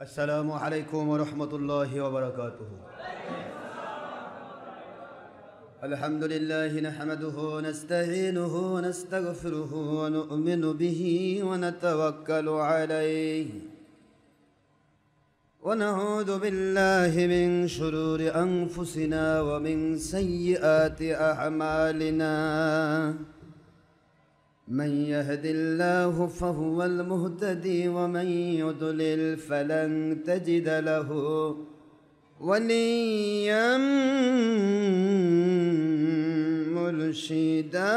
السلام عليكم ورحمة الله وبركاته. الحمد لله نحمده ونستعينه ونستغفره ونؤمن به ونتوكل عليه ونعوذ بالله من شرور أنفسنا ومن سيئات أعمالنا. من يهد الله فهو المهتدي ومن يضلل فلن تجد له وليا مرشدا.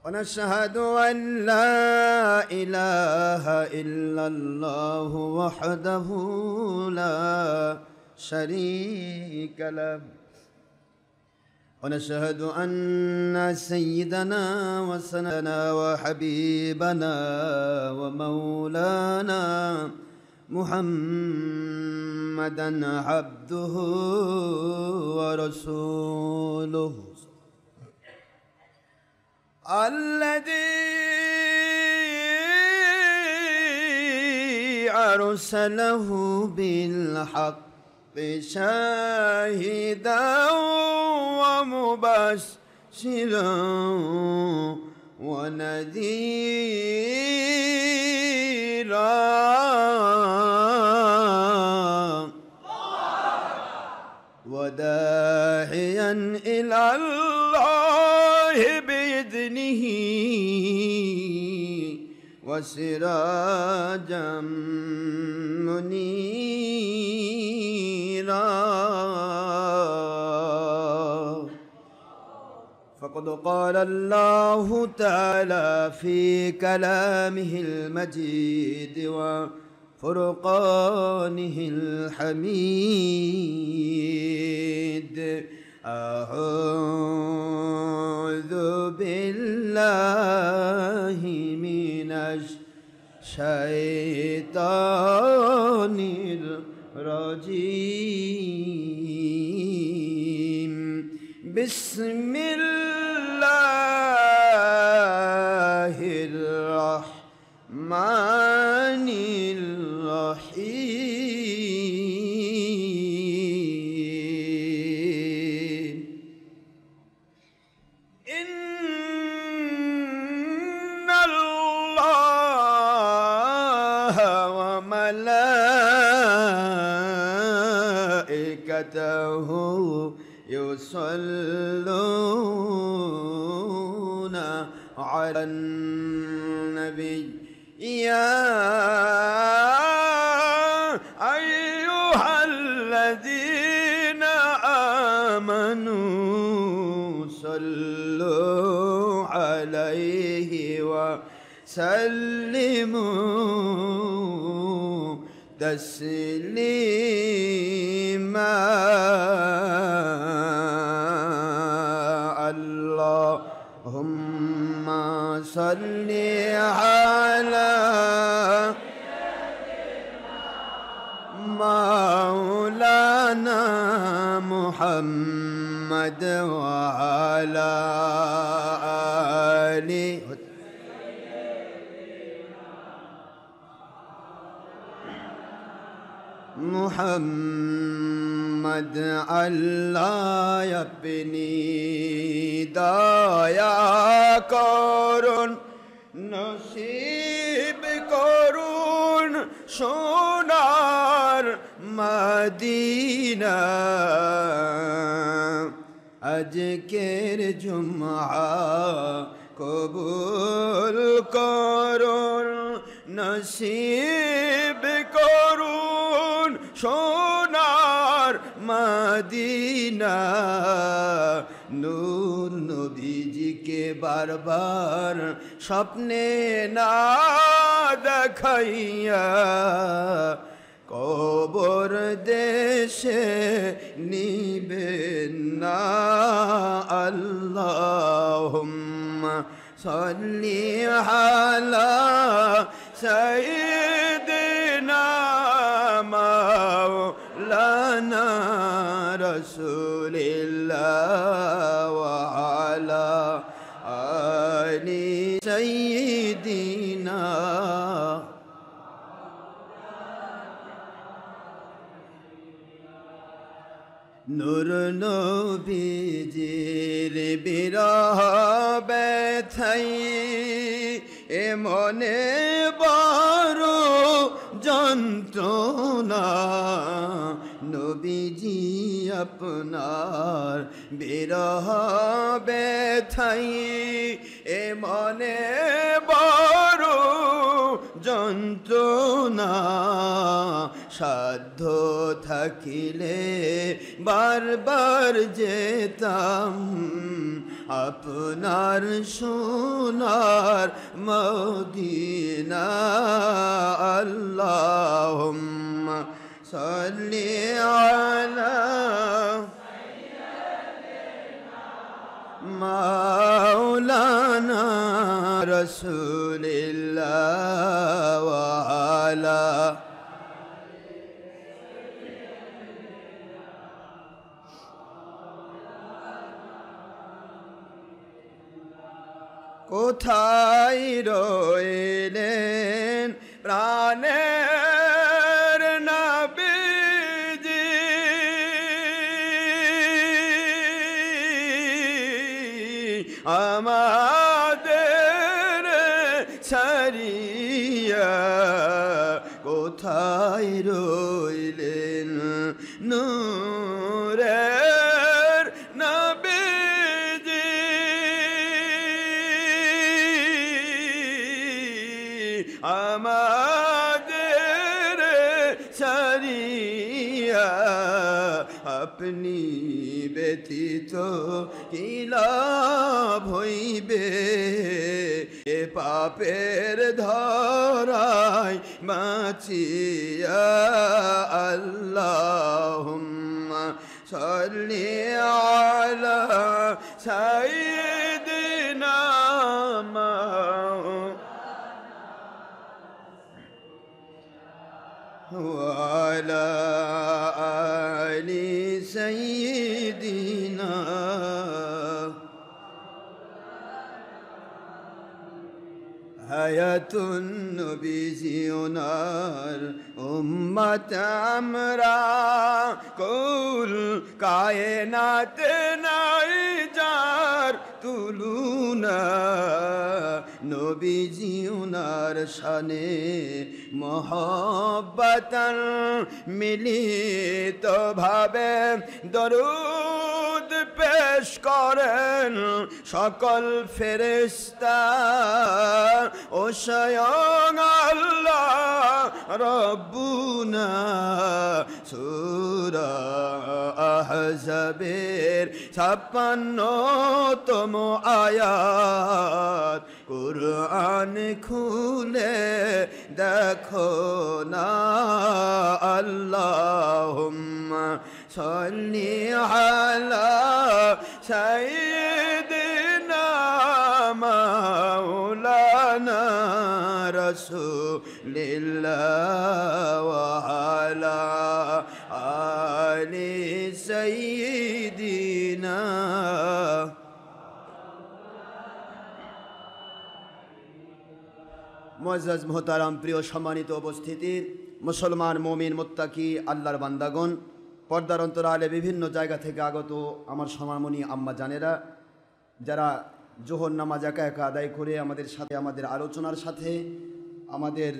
ونشهد أن لا إله إلا الله وحده لا شريك له. ونشهد أن سيدنا وسندنا وحبيبنا ومولانا محمدا عبده ورسوله الذي أرسله بالحق شاهدا ومبشرا ونذيرا وداعيا إلى الله بإذنه وسراجا منيرا. فقد قال الله تعالى في كلامه المجيد وفرقانه الحميد: أعوذ بالله من الشيطان الرجيم. بسم الله الرحمن الرحيم. إن الله وملائكته يصلون على النبي يا أيها الذين آمنوا صلوا عليه وسلموا تسليما. اللهم صل على مولانا محمد وعلى آله محمد. الله يبني دايا করুন নসিব করুন সোনার মদিনা। আজকের জুমআ কবুল করুন নসিব করুন সোনার মদিনা। নূর নবীজিকে বারবার স্বপ্নে না দেখাইয়া কবর দেশে নিবেন না। আল্লাহুম্মা সাল্লি আলা সাইয়্যিদিনা মাওলানা রাসূলিল্লাহ ওয়া আলা آله سيدنا নূর নবীজির বিরহ ব্যথাই এ মনে বড় যন্ত্রণা নবীজি আপনার বিরহ ব্যথাই এ মনে বড় যন্ত্রণা সাধ্য থাকিলে বারবার যেতাম আপনার সোনার মদিনা আল্লাহুম্মা সাল্লি আলা মাওলানা রাসূলিল্লাহ ওয়া আলা কোথায় রইলেন প্রাণের নবীজি আমাদের ছাড়িয়া কোথায় রইলেন নূরের নবীজি আমাদের ছাড়িয়া আপনি ব্যতীত কি লাভ হইবে এ পাপের ধরায় বাঁচিয়া আল্লাহুম্মা সাল্লি আলা সাইয়্যিদিনা وعلى آل سيدنا হায়াতুন নবীজিওনার উম্মত আমরা কুল কায়নাতে নাই যার তুলনা নবীজিওনার শানে মহব্বতন মিলিত ভাবে দরুদ পেশ করেন সকল ফেরেশতা ও স্বয়ং আল্লাহ রব্বুনা সূরা আহজাবের 56তম আয়াত কুরআন খুলে দেখো না আল্লাহুম্মা সাল্লি আলা সাইয়্যিদিনা মাওলানা রাসূলিল্লাহ ওয়া আলা আলি সাইয়্যিদিনা মুআজ্জাজ মুহতারাম প্রিয় সম্মানিত উপস্থিতি মুসলমান মুমিন মুত্তাকি আল্লাহর বান্দাগণ পর্দার অন্তরালে বিভিন্ন জায়গা থেকে আগত আমার সোনামণি আম্মা জানেরা যারা জোহর নামাজ একা একা আদায় করে আমাদের সাথে আমাদের আলোচনার সাথে আমাদের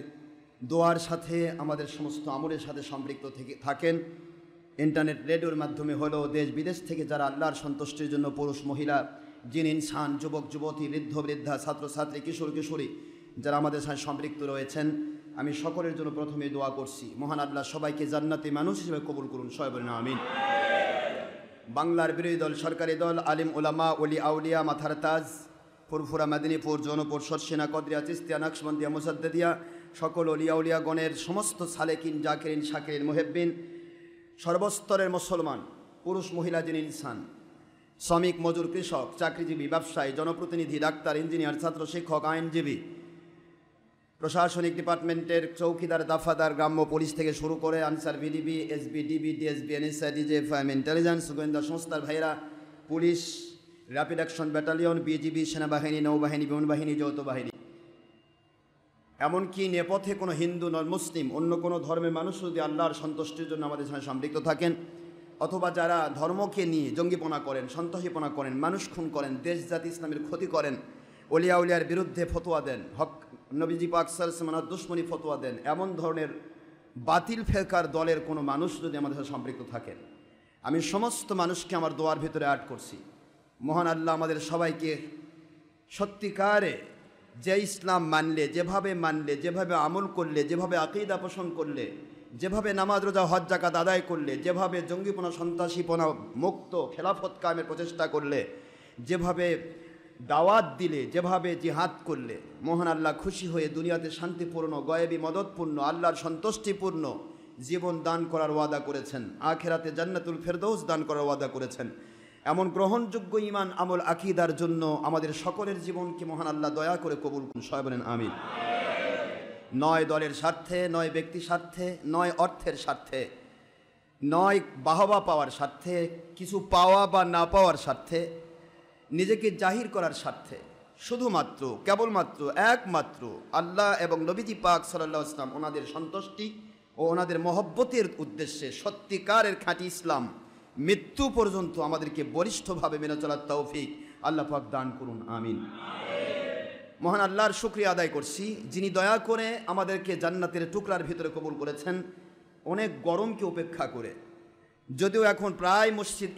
দোয়ার সাথে আমাদের সমস্ত আমলের সাথে সম্পৃক্ত থাকেন ইন্টারনেট রেডিওর মাধ্যমে হলো দেশ বিদেশ থেকে যারা আল্লাহর সন্তুষ্টির জন্য পুরুষ মহিলা জিন ইনসান যুবক যুবতী বৃদ্ধ বৃদ্ধা ছাত্রছাত্রী কিশোর কিশোরী যারা আমাদের সাথে সম্পৃক্ত রয়েছেন আমি সকলের জন্য প্রথমে দোয়া করছি মহান আল্লাহ সবাইকে জান্নাতি মানুষ হিসেবে কবুল করুন সবাই বলেন আমিন। বাংলার বিরোধী দল সরকারি দল আলিম ওলামা ওলি আউলিয়া মাথার তাজ ফুরফুরা মেদিনীপুর জৌনপুর শর্ষিনা কদরিয়া চিস্তিয়া নকশবন্দিয়া মুসাদ্দেদিয়া সকল অলিয়া উলিয়া গণের সমস্ত সালেকিন জাকিরিন শাকিরিন মুহিব্বিন সর্বস্তরের মুসলমান পুরুষ মহিলা জিন ইনসান শ্রমিক মজুর কৃষক চাকরিজীবী ব্যবসায়ী জনপ্রতিনিধি ডাক্তার ইঞ্জিনিয়ার ছাত্র শিক্ষক আইনজীবী প্রশাসনিক ডিপার্টমেন্টের চৌকিদার দাফাদার গ্রাম্য পুলিশ থেকে শুরু করে Ansar VDP SB DB DSB NSI ডিজিএফআইএম ইন্টেলিজেন্স গোয়েন্দা সংস্থার ভাইরা police rapid action battalion, BGB, সেনাবাহিনী, নৌবাহিনী, বিমান বাহিনী, যৌথ বাহিনী, এমনকি নেপথ্যে কোনো হিন্দু নন মুসলিম অন্য কোনো ধর্মের মানুষ যদি আল্লাহর সন্তুষ্টির জন্য আমাদের সঙ্গে সম্পৃক্ত থাকেন, অথবা যারা ধর্মকে নিয়ে জঙ্গিপনা করেন, সন্ত্রাসীপনা করেন, মানুষ খুন করেন, দেশ জাতি ইসলামের ক্ষতি করেন, অলিয়া উলিয়ার বিরুদ্ধে ফতোয়া দেন, হক নবীজি পাক সাল্লাল্লাহু আলাইহি ওয়াসাল্লামের দুশমনী ফতোয়া দেন, এমন ধরনের বাতিল ফেরকার দলের কোনো মানুষ যদি আমাদের সাথে সম্পৃক্ত থাকেন, আমি সমস্ত মানুষকে আমার দোয়ার ভিতরে অ্যাড করছি। মহান আল্লাহ আমাদের সবাইকে সত্যিকারে যে ইসলাম মানলে, যেভাবে আমল করলে, যেভাবে আকীদা পোষণ করলে, যেভাবে নামাজ রোজা হজ যাকাত আদায় করলে, যেভাবে জঙ্গিপনা সন্ত্রাসীপনা মুক্ত খেলাফত কায়েমের প্রচেষ্টা করলে, যেভাবে দাওয়াত দিলে, যেভাবে জিহাদ করলে, মহান আল্লাহ খুশি হয়ে দুনিয়াতে শান্তিপূর্ণ, গয়েবী মদতপূর্ণ, আল্লাহর সন্তুষ্টিপূর্ণ জীবন দান করার ওয়াদা করেছেন, আখিরাতে জান্নাতুল ফেরদৌস দান করার ওয়াদা করেছেন। এমন গ্রহণযোগ্য ঈমান আমল আকীদার জন্য আমাদের সকলের জীবনকে মহান আল্লাহ দয়া করে কবুল করুন। সবাই বলেন আমিন। নয় দলের স্বার্থে, নয় ব্যক্তি স্বার্থে, নয় অর্থের স্বার্থে, নয় বাহবা পাওয়ার স্বার্থে, কিছু পাওয়া বা না পাওয়ার স্বার্থে, নিজেকে জাহির করার স্বার্থে, শুধুমাত্র কেবলমাত্র একমাত্র আল্লাহ এবং নবীজি পাক সাল্লাল্লাহু আলাইহি ওয়াসাল্লাম ওনাদের সন্তুষ্টি ও ওনাদের মহব্বতের উদ্দেশ্যে সত্যিকারের খাঁটি ইসলাম মৃত্যু পর্যন্ত আমাদেরকে বলিষ্ঠভাবে মেনে চলার তৌফিক আল্লাহ পাক দান করুন। আমিন। মহান আল্লাহর শুকরিয়া আদায় করছি, যিনি দয়া করে আমাদেরকে জান্নাতের টুকরার ভিতরে কবুল করেছেন অনেক গরমকে উপেক্ষা করে। যদিও এখন প্রায় মসজিদ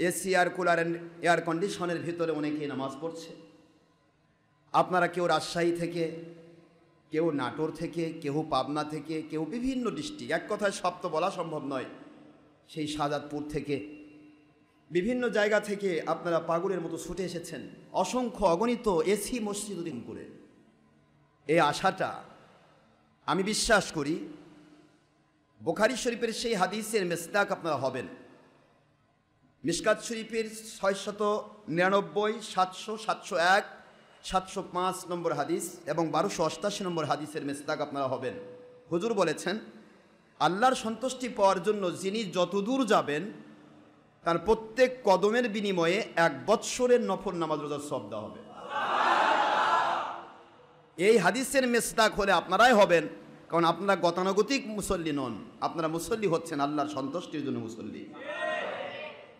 এসি আর কুলার এয়ার কন্ডিশনের ভিতরে অনেকেই নামাজ পড়ছে। আপনারা কেউ রাজশাহী থেকে, কেউ নাটোর থেকে, কেউ পাবনা থেকে, কেউ বিভিন্ন ডিস্ট্রিক্ট, এক কথায় সব তো বলা সম্ভব নয়, সেই শাহজাদপুর থেকে, বিভিন্ন জায়গা থেকে আপনারা পাগলের মতো ছুটে এসেছেন অসংখ্য অগণিত এসি মসজিদ করে। এই আশাটা আমি বিশ্বাস করি বুখারী শরীফের সেই হাদিসের মেসদাক আপনারা হবেন। মিশকাত শরীফের 699, 700, 701, 705 নম্বর হাদিস এবং 1288 নম্বর হাদিসের মেসদাক আপনারা হবেন। হুজুর বলেছেন, আল্লাহর সন্তুষ্টি পাওয়ার জন্য যিনি যতদূর যাবেন তার প্রত্যেক কদমের বিনিময়ে 1 বৎসরের নফল নামাজ রোজার সওয়াব দেওয়া হবে। এই হাদিসের মেসদাক হলে আপনারাই হবেন, কারণ আপনারা গতানুগতিক মুসল্লি নন, আপনারা মুসল্লি হচ্ছেন আল্লাহর সন্তুষ্টির জন্য মুসল্লি।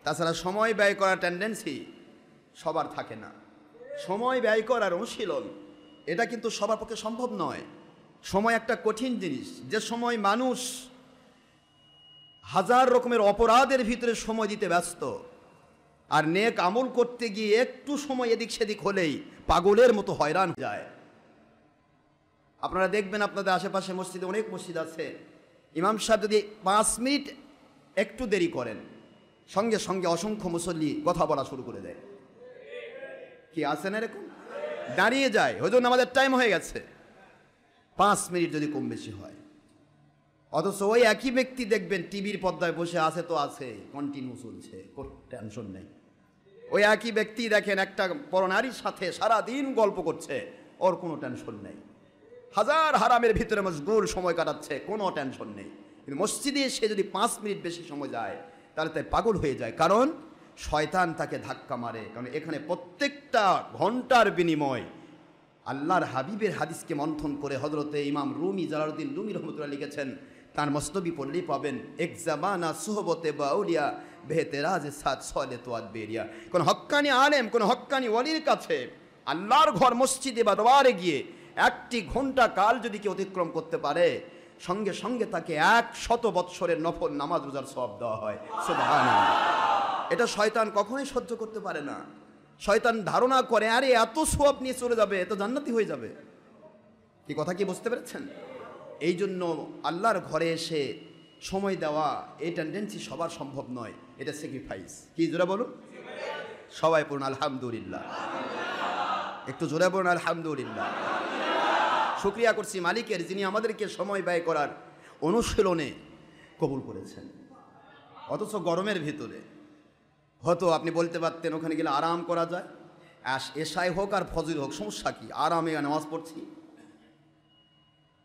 তাছাড়া সময় ব্যয় করার টেন্ডেন্সি সবার থাকে না। সময় ব্যয় করার অনুশীলন এটা কিন্তু সবার পক্ষে সম্ভব নয়। সময় একটা কঠিন জিনিস, যে সময় মানুষ হাজার রকমের অপরাধের ভিতরে সময় দিতে ব্যস্ত, আর নেক আমল করতে গিয়ে একটু সময় এদিক সেদিক হলেই পাগলের মতো হয়রান যায়। আপনারা দেখবেন আপনাদের আশেপাশে মসজিদে অনেক মসজিদ আছে, ইমাম সাহেব যদি 5 মিনিট একটু দেরি করেন, সঙ্গে সঙ্গে অসংখ্য মুসল্লি কথা বলা শুরু করে দেয়। কি আছে না এরকম? দাঁড়িয়ে যায়, হুজুর আমাদের টাইম হয়ে গেছে, 5 মিনিট যদি কম বেশি হয়। অথচ ওই একই ব্যক্তি দেখবেন টিভির পর্দায় বসে আছে তো আছে, কন্টিনিউ চলছে, কোনো টেনশন নেই। ওই একই ব্যক্তি দেখেন একটা পরনারীর সাথে সারাদিন গল্প করছে, ওর কোনো টেনশন নেই। হাজার হারামের ভিতরে মশগুল সময় কাটাচ্ছে, কোনো টেনশন নেই। কিন্তু মসজিদে সে যদি 5 মিনিট বেশি সময় যায় তাহলে তাই পাগল হয়ে যায়, কারণ শয়তান তাকে ধাক্কা মারে। কারণ এখানে প্রত্যেকটা ঘন্টার বিনিময় আল্লাহর হাবিবের হাদিসকে মন্থন করে হযরতে ইমাম রুমি জালালউদ্দিন রুমি রহমতুল্লাহ লিখেছেন, তার মস্তবি পড়লেই পাবেন, এক জামানা সুহবতে বাউলিয়া বেহতেরাজ সাত সলে তোয়াদ বেরিয়া। কোন হক্কানি আলেম, কোন হক্কানি ওয়ালির কাছে আল্লাহর ঘর মসজিদে বা দরবারে গিয়ে 1টি ঘন্টা কাল যদি কেউ অতিক্রম করতে পারে, সঙ্গে সঙ্গে তাকে 100 বৎসরের নফল নামাজ রোজার সওয়াব দেওয়া হয়। সুবহানাল্লাহ। এটা শয়তান কখনোই সহ্য করতে পারে না। শয়তান ধারণা করে আরে এত সওয়াব নিয়ে চলে যাবে, এত জান্নাতি হয়ে যাবে। কি কথা কি বুঝতে পেরেছেন? এই জন্য আল্লাহর ঘরে এসে সময় দেওয়া এই টেন্ডেন্সি সবার সম্ভব নয়, এটা স্যাক্রিফাইস। কি জোরে বলুন? সবাই পড়ুন আলহামদুলিল্লাহ। একটু জোরে বলুন আলহামদুলিল্লাহ। শুকরিয়া করছি মালিকের, যিনি আমাদেরকে সময় ব্যয় করার অনুশীলনে কবুল করেছেন। অথচ গরমের ভিতরে হয়তো আপনি বলতে পারতেন ওখানে গেলে আরাম করা যায়, এশাই হোক আর ফজর হোক, সমস্যা কি, আরামে নামাজ পড়ছি।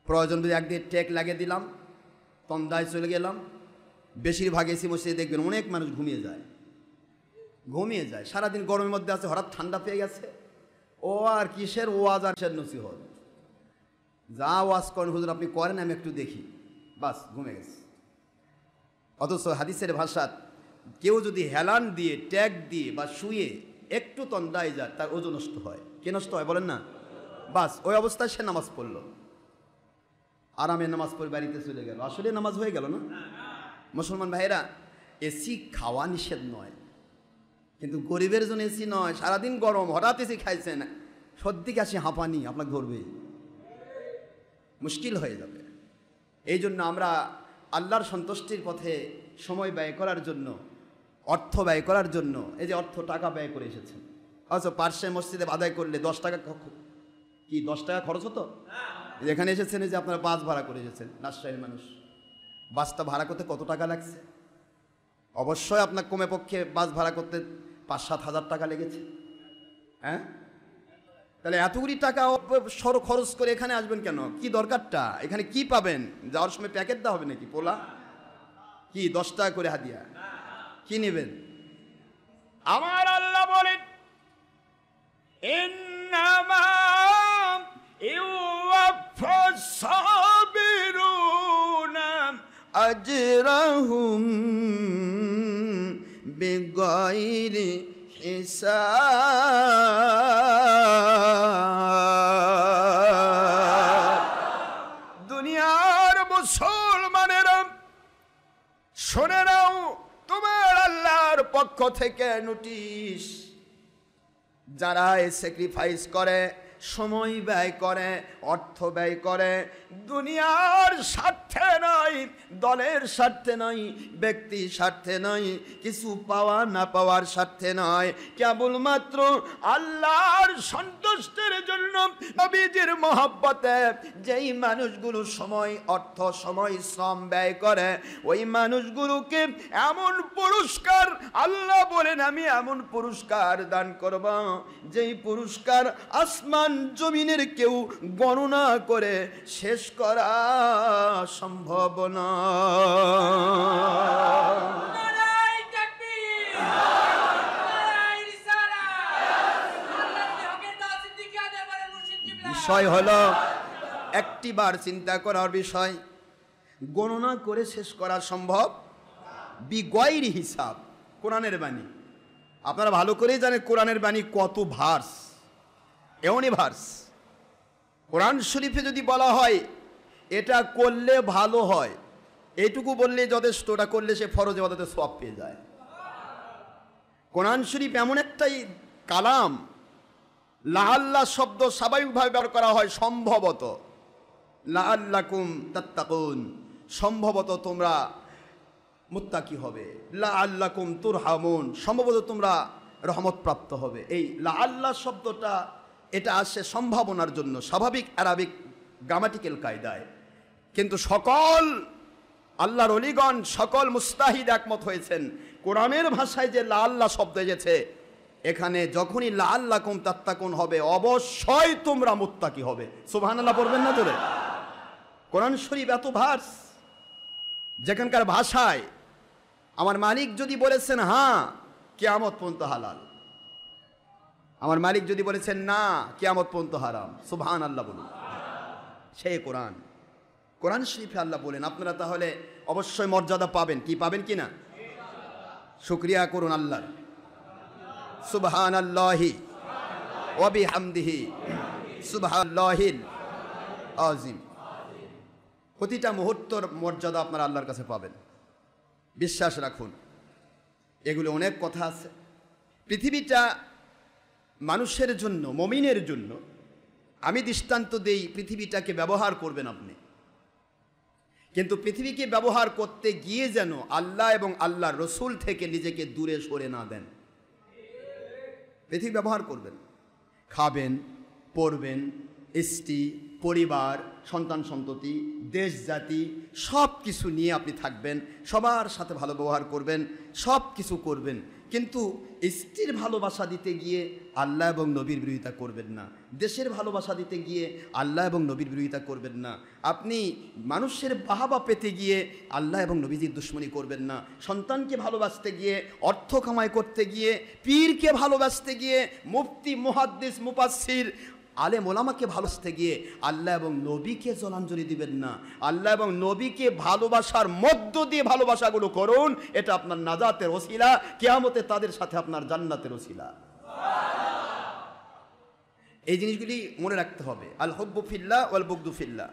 প্রয়োজন যদি একদিন টেক লাগিয়ে দিলাম, তন্দায় চলে গেলাম। বেশিরভাগ এসি মসজিদে দেখবেন অনেক মানুষ ঘুমিয়ে যায়, ঘুমিয়ে যায়। সারাদিন গরমের মধ্যে আছে, হঠাৎ ঠান্ডা পেয়ে গেছে, ও আর কিসের ওয়াজ আর কিসের নসিহত, যা ওয়াজ করেন হুজুর আপনি করেন আমি একটু দেখি, বাস ঘুমে গেছে। অথচ হাদিসের ভাষাত কেউ যদি হেলান দিয়ে, ট্যাগ দিয়ে বা শুয়ে একটু তন্দ্রায় যায় তার ওজন নষ্ট হয়। কে নষ্ট হয় বলেন না? বাস ওই অবস্থায় সে নামাজ পড়লো, আরামে নামাজ পড়ে বাড়িতে চলে গেল, আসলে নামাজ হয়ে গেল না? মুসলমান ভাইরা, এসি খাওয়া নিষেধ নয়, কিন্তু গরিবের জন্য এসি নয়। সারাদিন গরম, হঠাৎ এসি খাইছেন, সর্দি কাশি হাঁপানি আপনাকে ধরবে, মুশকিল হয়ে যাবে। এই জন্য আমরা আল্লাহর সন্তুষ্টির পথে সময় ব্যয় করার জন্য, অর্থ ব্যয় করার জন্য, এই যে অর্থ টাকা ব্যয় করে এসেছেন, অথচ পার্শ্বে মসজিদে আদায় করলে 10 টাকা, কি 10 টাকা খরচ হতো? এখানে এসেছেন যে আপনারা বাস ভাড়া করে এসেছেন, রাজশাহীর মানুষ, বাসটা ভাড়া করতে কত টাকা লাগছে? অবশ্যই আপনার কমে পক্ষে বাস ভাড়া করতে 5-7 হাজার টাকা লেগেছে। হ্যাঁ, তাহলে এতগুলি টাকা খরচ করে এখানে আসবেন কেন? কি দরকারটা? এখানে কি পাবেন? যাওয়ার সময় প্যাকেট দেওয়া হবে নাকি? পোলা কি 10 টাকা করে হাদিয়া? কি নেবেন? আমার আল্লাহ বলেন, ইন্নামা ইউওয়াফাস সাবিরুনা আজরাহুম বিগাইরি হিসাব। দুনিয়ার মুসলমানেরা শুনে নাও, তোমার আল্লাহর পক্ষ থেকে নোটিশ, যারা এই স্যাক্রিফাইস করে, সময় ব্যয় করে, অর্থ ব্যয় করে, দুনিয়ার স্বার্থে নয়, দলের স্বার্থে নয়, ব্যক্তি স্বার্থে নয়, কিছু পাওয়া না পাওয়ার স্বার্থে নয়, কেবলমাত্র আল্লাহর সন্তুষ্টির জন্য, নবীজির মহব্বতে যেই মানুষগুলো সময়, অর্থ, সময়, শ্রম ব্যয় করে, ওই মানুষগুলোকে এমন পুরস্কার আল্লাহ বলেন, আমি এমন পুরস্কার দান করব যেই পুরস্কার আসমান জমিনের কেউ গণনা করে শেষ করা সম্ভব না। বিষয় হলো একটিবার চিন্তা করার বিষয়, গণনা করে শেষ করা সম্ভব বিগয়রি হিসাব। কোরআনের বাণী আপনারা ভালো করেই জানেন, কোরআনের বাণী কত ভার্স, এমনই ভার্স। কোরআন শরীফে যদি বলা হয় এটা করলে ভালো হয়, এইটুকু বললে যথেষ্ট, ওটা করলে সে ফরজে ওটাতে সওয়াব পেয়ে যায়। কোরআন শরীফ এমন একটাই কালাম, লাআল্লাহ শব্দ স্বাভাবিকভাবে ব্যবহার করা হয় সম্ভবত, লাআল্লাকুম তাত্তাকুন, সম্ভবত তোমরা মুত্তাকি হবে, লাআল্লাকুম তুরহামুন, সম্ভবত তোমরা রহমত প্রাপ্ত হবে। এই লাআল্লাহ শব্দটা এটা আসে সম্ভাবনার জন্য, স্বাভাবিক আরবিক গ্রামাটিক্যাল কায়দায়। কিন্তু সকল আল্লাহর ওলিগণ, সকল মুস্তাহিদ একমত হয়েছেন, কোরআনের ভাষায় যে লাআল্লাহ শব্দ এসেছে, এখানে যখনই লাআল্লাকুম তাত্তাকুন হবে, অবশ্যই তোমরা মুত্তাকি হবে। সুবহানাল্লাহ পড়বেন না তোরে? কোরআন শরীফ এত ভার্স, যেখানকার ভাষায় আমার মালিক যদি বলেছেন হ্যাঁ, কিয়ামত পর্যন্ত হালাল, আমার মালিক যদি বলেছেন না, কিয়ামত পর্যন্ত হারাম। সুবহানাল্লাহ বলুন। সেই কোরআন, কোরআন শরীফে আল্লাহ বলেন, আপনারা তাহলে অবশ্যই মর্যাদা পাবেন। কি পাবেন কিনা? শুকরিয়া করুন আল্লাহর। সুবহানাল্লাহি ওয়া বিহামদিহি সুবহানাল্লাহিল আযীম। প্রতিটা মুহূর্তের মর্যাদা আপনারা আল্লাহর কাছে পাবেন, বিশ্বাস রাখুন। এগুলো অনেক কথা আছে। পৃথিবীটা মানুষের জন্য, মুমিনের জন্য, আমি দৃষ্টান্ত দেই, পৃথিবীটাকে ব্যবহার করবেন আপনি, কিন্তু পৃথিবীকে ব্যবহার করতে গিয়ে যেন আল্লাহ এবং আল্লাহর রসুল থেকে নিজেকে দূরে সরে না দেন। পৃথিবী ব্যবহার করবেন, খাবেন, পরবেন, ইস্ত্রি, পরিবার, সন্তান সন্ততি, দেশ জাতি সব কিছু নিয়ে আপনি থাকবেন, সবার সাথে ভালো ব্যবহার করবেন, সব কিছু করবেন, কিন্তু স্ত্রীর ভালোবাসা দিতে গিয়ে আল্লাহ এবং নবীর বিরোধিতা করবেন না। দেশের ভালোবাসা দিতে গিয়ে আল্লাহ এবং নবীর বিরোধিতা করবেন না। আপনি মানুষের বাহাবা পেতে গিয়ে আল্লাহ এবং নবীজির দুশ্মনী করবেন না। সন্তানকে ভালোবাসতে গিয়ে, অর্থ কামাই করতে গিয়ে, পীরকে ভালোবাসতে গিয়ে, মুফতি, মুহাদ্দিস, মুফাসসির, আলেম ওলামাকে ভালোবাসতে গিয়ে আল্লাহ এবং নবীকে জলাঞ্জলি দিবেন না। আল্লাহ এবং নবীকে ভালোবাসার মধ্য দিয়ে ভালোবাসাগুলো করুন, এটা আপনার নাজাতের ওসিলা, কিয়ামতে তাদের সাথে আপনার জান্নাতের ওসিলা। এই জিনিসগুলি মনে রাখতে হবে। আল হুব্বু ফিল্লাহ ওয়াল বুগদু ফিল্লাহ।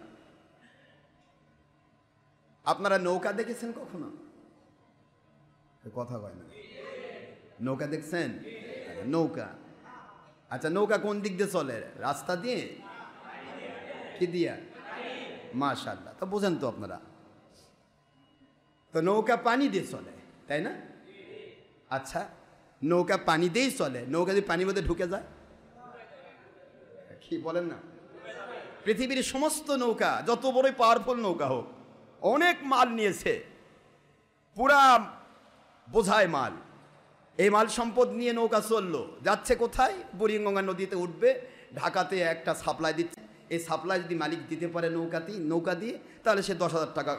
আপনারা নৌকা দেখেছেন কখনো? কথা কয় না। নৌকা দেখছেন? নৌকা, আচ্ছা, নৌকা কোন দিক দিয়ে চলে? রাস্তা দিয়ে? কি দিয়া? মাশাআল্লাহ, তো বোঝেন তো আপনারা। তো নৌকা পানি দিয়ে চলে, তাই না? আচ্ছা, নৌকা পানি দিয়েই চলে, নৌকা যদি পানির মধ্যে ঢুকে যায়, কি বলেন না? পৃথিবীর সমস্ত নৌকা, যত বড়ই পাওয়ারফুল নৌকা হোক, অনেক মাল নিয়েছে, পুরা বোঝায় মাল, এই মাল সম্পদ নিয়ে নৌকা চললো, যাচ্ছে কোথায়? বুড়িগঙ্গা নদীতে উঠবে, ঢাকাতে একটা সাপ্লাই দিচ্ছে, এই সাপ্লাই যদি মালিক দিতে পারে নৌকা দিয়ে, তাহলে সে 10,000 টাকা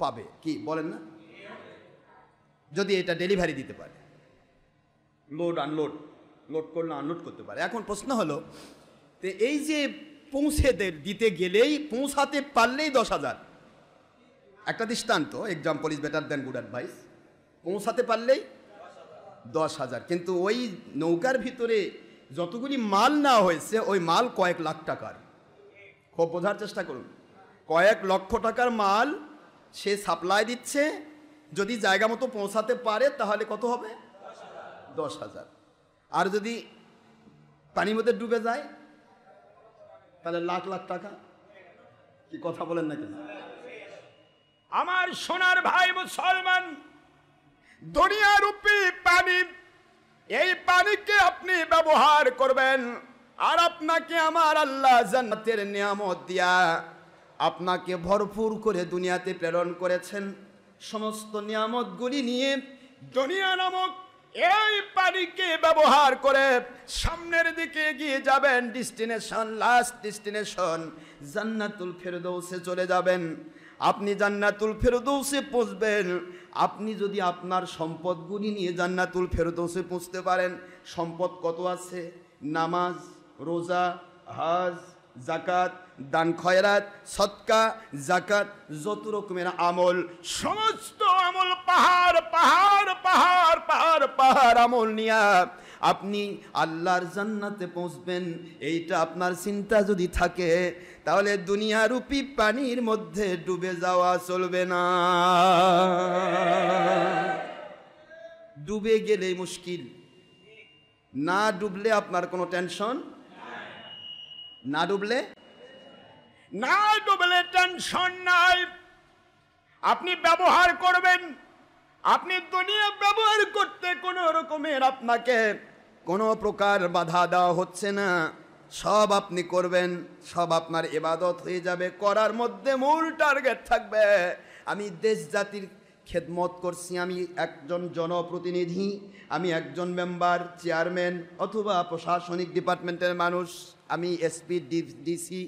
পাবে, কি বলেন না? যদি এটা ডেলিভারি দিতে পারে, লোড আনলোড, লোড করলে আনলোড করতে পারে। এখন প্রশ্ন হলো, তো এই যে পৌঁছে দিতে গেলেই, পৌঁছাতে পারলেই 10,000, একটা দৃষ্টান্ত, example is better than good advice, পৌঁছাতে পারলেই 10,000, কিন্তু ওই নৌকার ভিতরে যতগুলি মাল নেওয়া হয়েছে, ওই মাল কয়েক লাখ টাকার। খুব বোঝার চেষ্টা করুন, কয়েক লক্ষ টাকার মাল সে সাপ্লাই দিচ্ছে, যদি জায়গা মতো পৌঁছাতে পারে তাহলে কত হবে? 10,000। আর যদি পানির মধ্যে ডুবে যায় তাহলে লাখ লাখ টাকা। কি কথা বলেন না কেন? আমার সোনার ভাই মুসলমান, দুনিয়ারূপী পানি, এই পানিকে আপনি ব্যবহার করবেন, আর আপনাকে আমার আল্লাহ জান্নাতের নিয়ামত দিয়া আপনাকে ভরপুর করে দুনিয়াতে প্রেরণ করেছেন। সমস্ত নিয়ামতগুলি নিয়ে দুনিয়া নামক এই পানিকে ব্যবহার করে সামনের দিকে এগিয়ে যাবেন, ডেস্টিনেশন, লাস্ট ডেস্টিনেশন জান্নাতুল ফেরদৌসে চলে যাবেন। আপনি জান্নাতুল ফেরদৌসে পৌঁছবেন। আপনি যদি আপনার সম্পদগুলি নিয়ে জান্নাতুল ফেরদৌসে পৌঁছতে পারেন, সম্পদ কত আছে? নামাজ, রোজা, হজ, জাকাত, দান খয়রাত, সদকা, জাকাত, যত রকমের আমল, সমস্ত আমল পাহাড় পাহাড় পাহাড় পাহাড় পাহাড় আমল নিয়া আপনি আল্লাহর জান্নাতে পৌঁছবেন। এইটা আপনার চিন্তা যদি থাকে, তাহলে দুনিয়ারূপী পানির মধ্যে ডুবে যাওয়া চলবে না। ডুবে গেলে মুশকিল, না ডুবলে আপনার কোনো টেনশন, না ডুবলে টেনশন নাই। আপনি ব্যবহার করবেন, আপনি দুনিয়া ব্যবহার করতে কোনো রকমের আপনাকে কোনো প্রকার বাধা দেওয়া হচ্ছে না, সব আপনি করবেন, সব আপনার ইবাদত হয়ে যাবে। করার মধ্যে মূল টার্গেট থাকবে, আমি দেশ জাতির খেদমত করছি, আমি একজন জনপ্রতিনিধি, আমি একজন মেম্বার, চেয়ারম্যান অথবা প্রশাসনিক ডিপার্টমেন্টের মানুষ, আমি এসপি, ডিসি,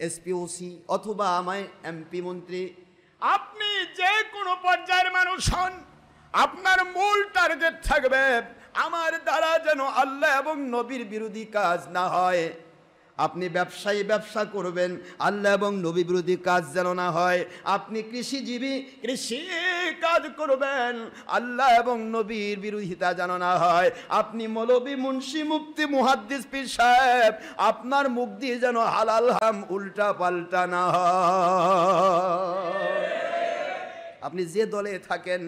এসপিওসি অথবা আমায় এমপি, মন্ত্রী। আপনি যে কোনো পর্যায়ের মানুষ হন, আপনার মূল টার্গেট থাকবে আমার দ্বারা যেন আল্লাহ এবং নবীর বিরোধী কাজ না হয়। আপনি ব্যবসায়ী, ব্যবসা করবেন, আল্লাহ এবং নবী বিরোধী কাজ যেন না হয়। আপনি কৃষিজীবী, কৃষি কাজ করবেন, আল্লাহ এবং নবীর বিরোধিতা যেন না হয়। আপনি মৌলবী, মুন্সি, মুফতি, মুহাদ্দিস, পীর সাহেব, আপনার মুখ দিয়ে যেন হালাল হারাম উল্টা পাল্টা না হয়। আপনি যে দলে থাকেন,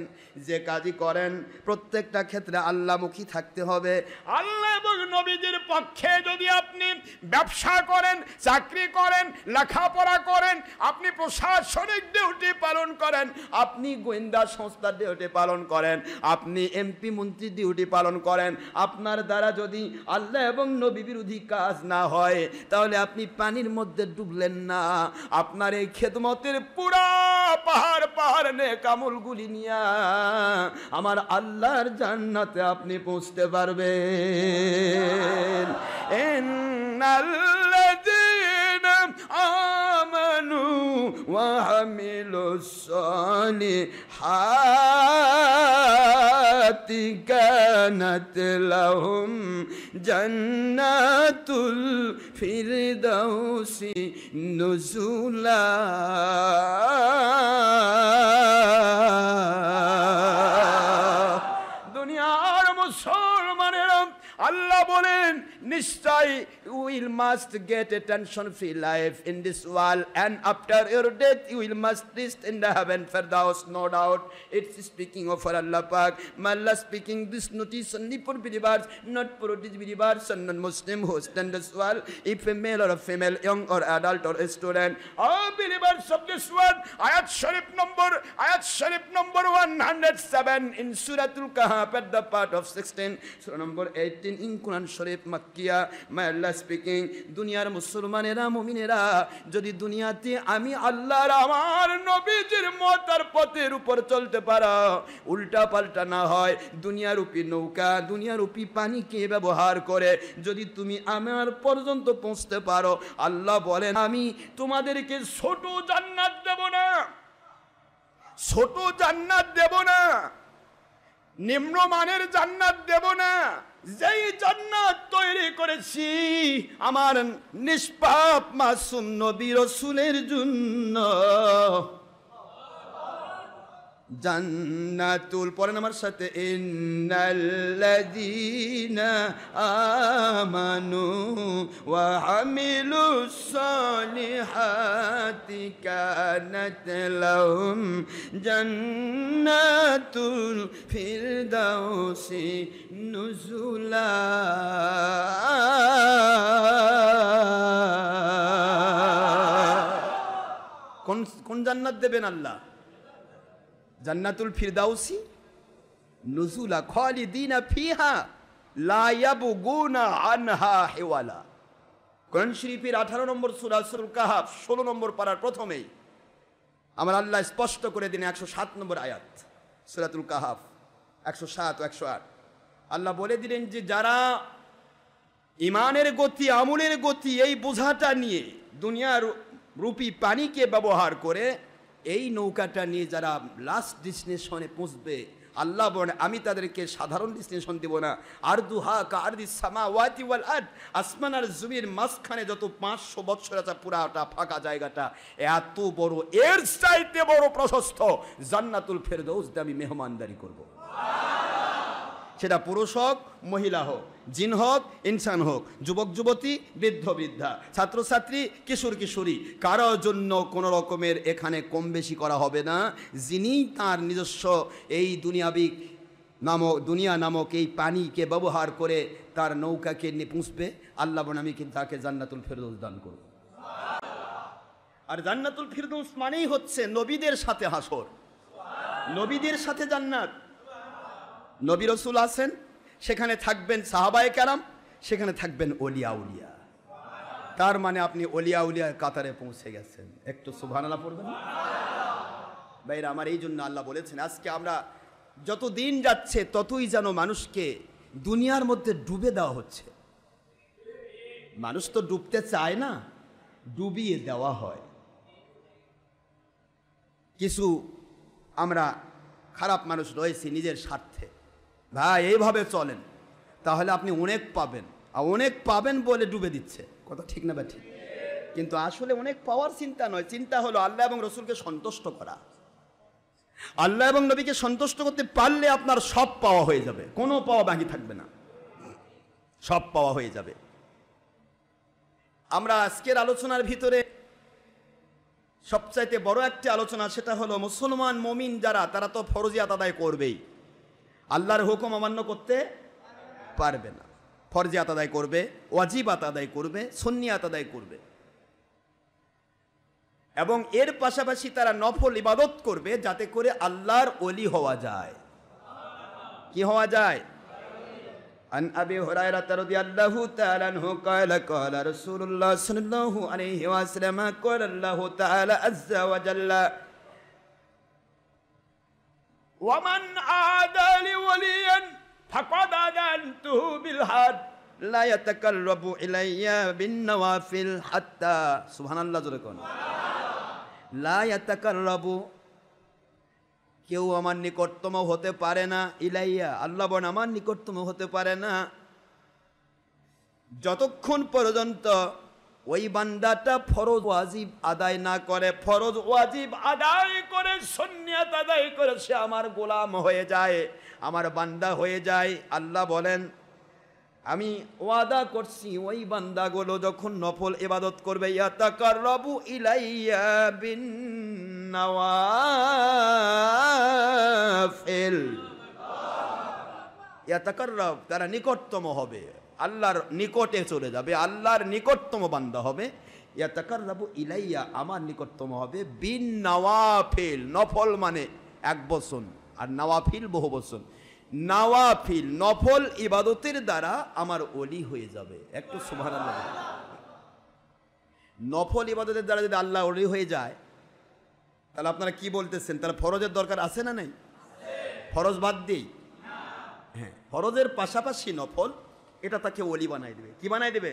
যে কাজই করেন, প্রত্যেকটা ক্ষেত্রে আল্লাহমুখী থাকতে হবে। আল্লাহ এবং নবীজির পক্ষে যদি আপনি ব্যবসা করেন, চাকরি করেন, লেখাপড়া করেন, আপনি প্রশাসনিক ডিউটি পালন করেন, আপনি গোয়েন্দা সংস্থার ডিউটি পালন করেন, আপনি এমপি মন্ত্রী ডিউটি পালন করেন, আপনার দ্বারা যদি আল্লাহ এবং নবী বিরোধী কাজ না হয়, তাহলে আপনি পানির মধ্যে ডুবলেন না। আপনার এই খেদমতের পুরা পাহাড় পাহাড় নেক আমলগুলি নিয়া আমার আল্লাহর জান্নাতে আপনি পৌঁছতে পারবেন। ইন্নাল্লাযীনা আমানু ওয়া আমিলুস সালিহাতি কানাত লাহুম জান্নাতুল ফিরদাউসি নুজুলা। দুনিয়ার মুসলমানেরা আল্লাহ বলেন নিশ্চয় will must get attention free life in this world, and after your death you will must reach in the heaven firdaus, no doubt. It's speaking of Allah Pak. May Allah speaking this notice only for believers, not for disbelievers and non-Muslim who stand this world, if a male or a female, young or adult or a student. all believers of this world, ayat sharif number 107 in Suratul Kahf at the part of 16, surah number 18 in Quran Sharif Makkiyah. May Allah speaking, দুনিয়ার মুসলমানেরা মুমিনেরা যদি দুনিয়াতে আমি আল্লাহর আমার নবীজির মতার পথের উপর চলতে পারো, উল্টা পাল্টা না হয়, দুনিয়ারূপী নৌকা দুনিয়ারূপী পানিকে ব্যবহার করে যদি তুমি আমার পর্যন্ত পৌঁছতে পারো, আল্লাহ বলেন আমি তোমাদেরকে ছোট জান্নাত দেব না, ছোট জান্নাত দেব না, নিম্নমানের জান্নাত দেব না। যেই জান্নাত তৈরি করেছি আমার নিষ্পাপ মাসুম নবী রাসূলের জন্য, জান্নাতুল, পড়েন আমার সাথে, ইন্নাল্লাযীনা আমানু ওয়া আমিলুস সালিহাতি কানাত লাহুম জান্নাতুল ফিরদাউসি নুজুলা। কোন জান্নাত দেবেন আল্লাহ? জান্নাতুল ফিরদাউসি নুজুলা খালিদিনা ফিহা লা ইয়াবগুনা আনহা হিওয়ালা। কোরআন শরীফের 18 নম্বর সূরা সূরাতুল কাহফ 16 নম্বর পারার প্রথমেই আমার আল্লাহ স্পষ্ট করে দিন 107 নম্বর আয়াত সূরাতুল কাহফ 107 ও 108 আল্লাহ বলে দিলেন যে যারা ইমানের গতি আমলের গতি এই বোঝাটা নিয়ে দুনিয়ার রূপী পানিকে ব্যবহার করে এই নৌকাটা নিয়ে যারা লাস্ট ডেস্টিনেশনে পৌঁছবে, আল্লাহ বলেন আমি তাদেরকে সাধারণ ডেস্টিনেশন দেব না। আরদুহা কারদিস সামাওয়াতি ওয়াল আরদ, আসমান আর জমির মাঝখানে যত 500 বছর আছে পুরাটা ফাঁকা জায়গাটা এত বড়, এর চাইতে বড় প্রশস্ত জান্নাতুল ফেরদৌস আমি মেহমানদারি করব। সেটা পুরুষ হোক মহিলা হোক, জিন হোক ইনসান হোক, যুবক যুবতী বৃদ্ধ বৃদ্ধা, ছাত্রছাত্রী কিশোর কিশোরী, কারো জন্য কোনো রকমের এখানে কম বেশি করা হবে না। যিনি তার নিজস্ব এই দুনিয়া নামক এই পানিকে ব্যবহার করে তার নৌকাকে নিয়ে পুষবে, আল্লাহ বলেন আমি কিন্তু তাকে জান্নাতুল ফেরদৌস দান করব। আর জান্নাতুল ফেরদৌস মানেই হচ্ছে নবীদের সাথে হাসর, নবীদের সাথে জান্নাত। নবী রাসূল আছেন, সেখানে থাকবেন সাহাবায়ে কেরাম, সেখানে থাকবেন ওলিয়া উলিয়া। তার মানে আপনি ওলিয়া উলিয়ার কাতারে পৌঁছে গেছেন। একটু সুবহানাল্লাহ পড়বেন না ভাইরা আমার? এই জন্য আল্লাহ বলেছেন আজকে আমরা যত দিন যাচ্ছে ততই যেন মানুষকে দুনিয়ার মধ্যে ডুবে দেওয়া হচ্ছে। মানুষ তো ডুবতে চায় না, ডুবিয়ে দেওয়া হয়। কিছু আমরা খারাপ মানুষ রয়েছি নিজের স্বার্থে, ভাই এইভাবে চলেন তাহলে আপনি অনেক পাবেন, আর অনেক পাবেন বলে ডুবে দিচ্ছে। কথা ঠিক না? বা ঠিক। কিন্তু আসলে অনেক পাওয়ার চিন্তা নয়, চিন্তা হলো আল্লাহ এবং রসুলকে সন্তুষ্ট করা। আল্লাহ এবং নবীকে সন্তুষ্ট করতে পারলে আপনার সব পাওয়া হয়ে যাবে, কোনো পাওয়া বাকি থাকবে না, সব পাওয়া হয়ে যাবে। আমরা আজকের আলোচনার ভিতরে সবচাইতে বড় একটি আলোচনা, সেটা হলো মুসলমান মুমিন যারা, তারা তো ফরজিয়াত আদায় করবেই, আল্লাহর হুকুম অমান্য করতে পারবে না। ফরজিয়াত আদায় করবে, ওয়াজিবাত আদায় করবে, সুন্নিয়াত আদায় করবে, এবং এর পাশাপাশি তারা নফল ইবাদত করবে, যাতে করে আল্লাহর ওলি হওয়া যায়। কি হওয়া যায়? عن أبي هريرة رضي الله تعالى عنه قال قال رسول الله صلى الله عليه وسلم قال الله تعالى عز وجل ومن عادى لي وليا فقد آذنته بالحرب لا يتقرب إلي بالنوافل حتى سبحان الله جل لا يتقرب, কেউ আমার নিকটতম হতে পারে না, ইলাইয়া আল্লাহ বলেন আমার নিকটতম হতে পারে না, যতক্ষণ পর্যন্ত ওই বান্দাটা ফরজ ওয়াজিব আদায় না করে। ফরজ ওয়াজিব আদায় করে, সুন্নাত আদায় করে সে আমার গোলাম হয়ে যায়, আমার বান্দা হয়ে যায়। আল্লাহ বলেন আমি ওয়াদা করছি ওই বান্দাগুলো যখন নফল ইবাদত করবে, ইয়াতাকাররাবু ইলাইয়া বিন নওয়াফিল, ইয়াতাকাররাব তারা নিকটতম হবে, আল্লাহর নিকটে চলে যাবে, আল্লাহর নিকটতম বান্দা হবে। ইয়াতাকাররাবু ইলাইয়া আমার নিকটতম হবে, বিন নওয়াফিল, নফল মানে এক বচন আর নওয়াফিল বহু বচন। নওয়াফিল নফল ইবাদতের দ্বারা আমার ওলি হয়ে যাবে। একটু সুবহানাল্লাহ। নফল ইবাদতের দ্বারা যদি আল্লাহ ওলি হয়ে যায়, তাহলে আপনারা কি বলতেছেন? তাহলে ফরজের দরকার আছে না নাই? ফরজ বাদ দিই, হ্যাঁ, ফরজের পাশাপাশি নফল, এটা তাকে ওলি বানাই দেবে। কি বানাই দেবে?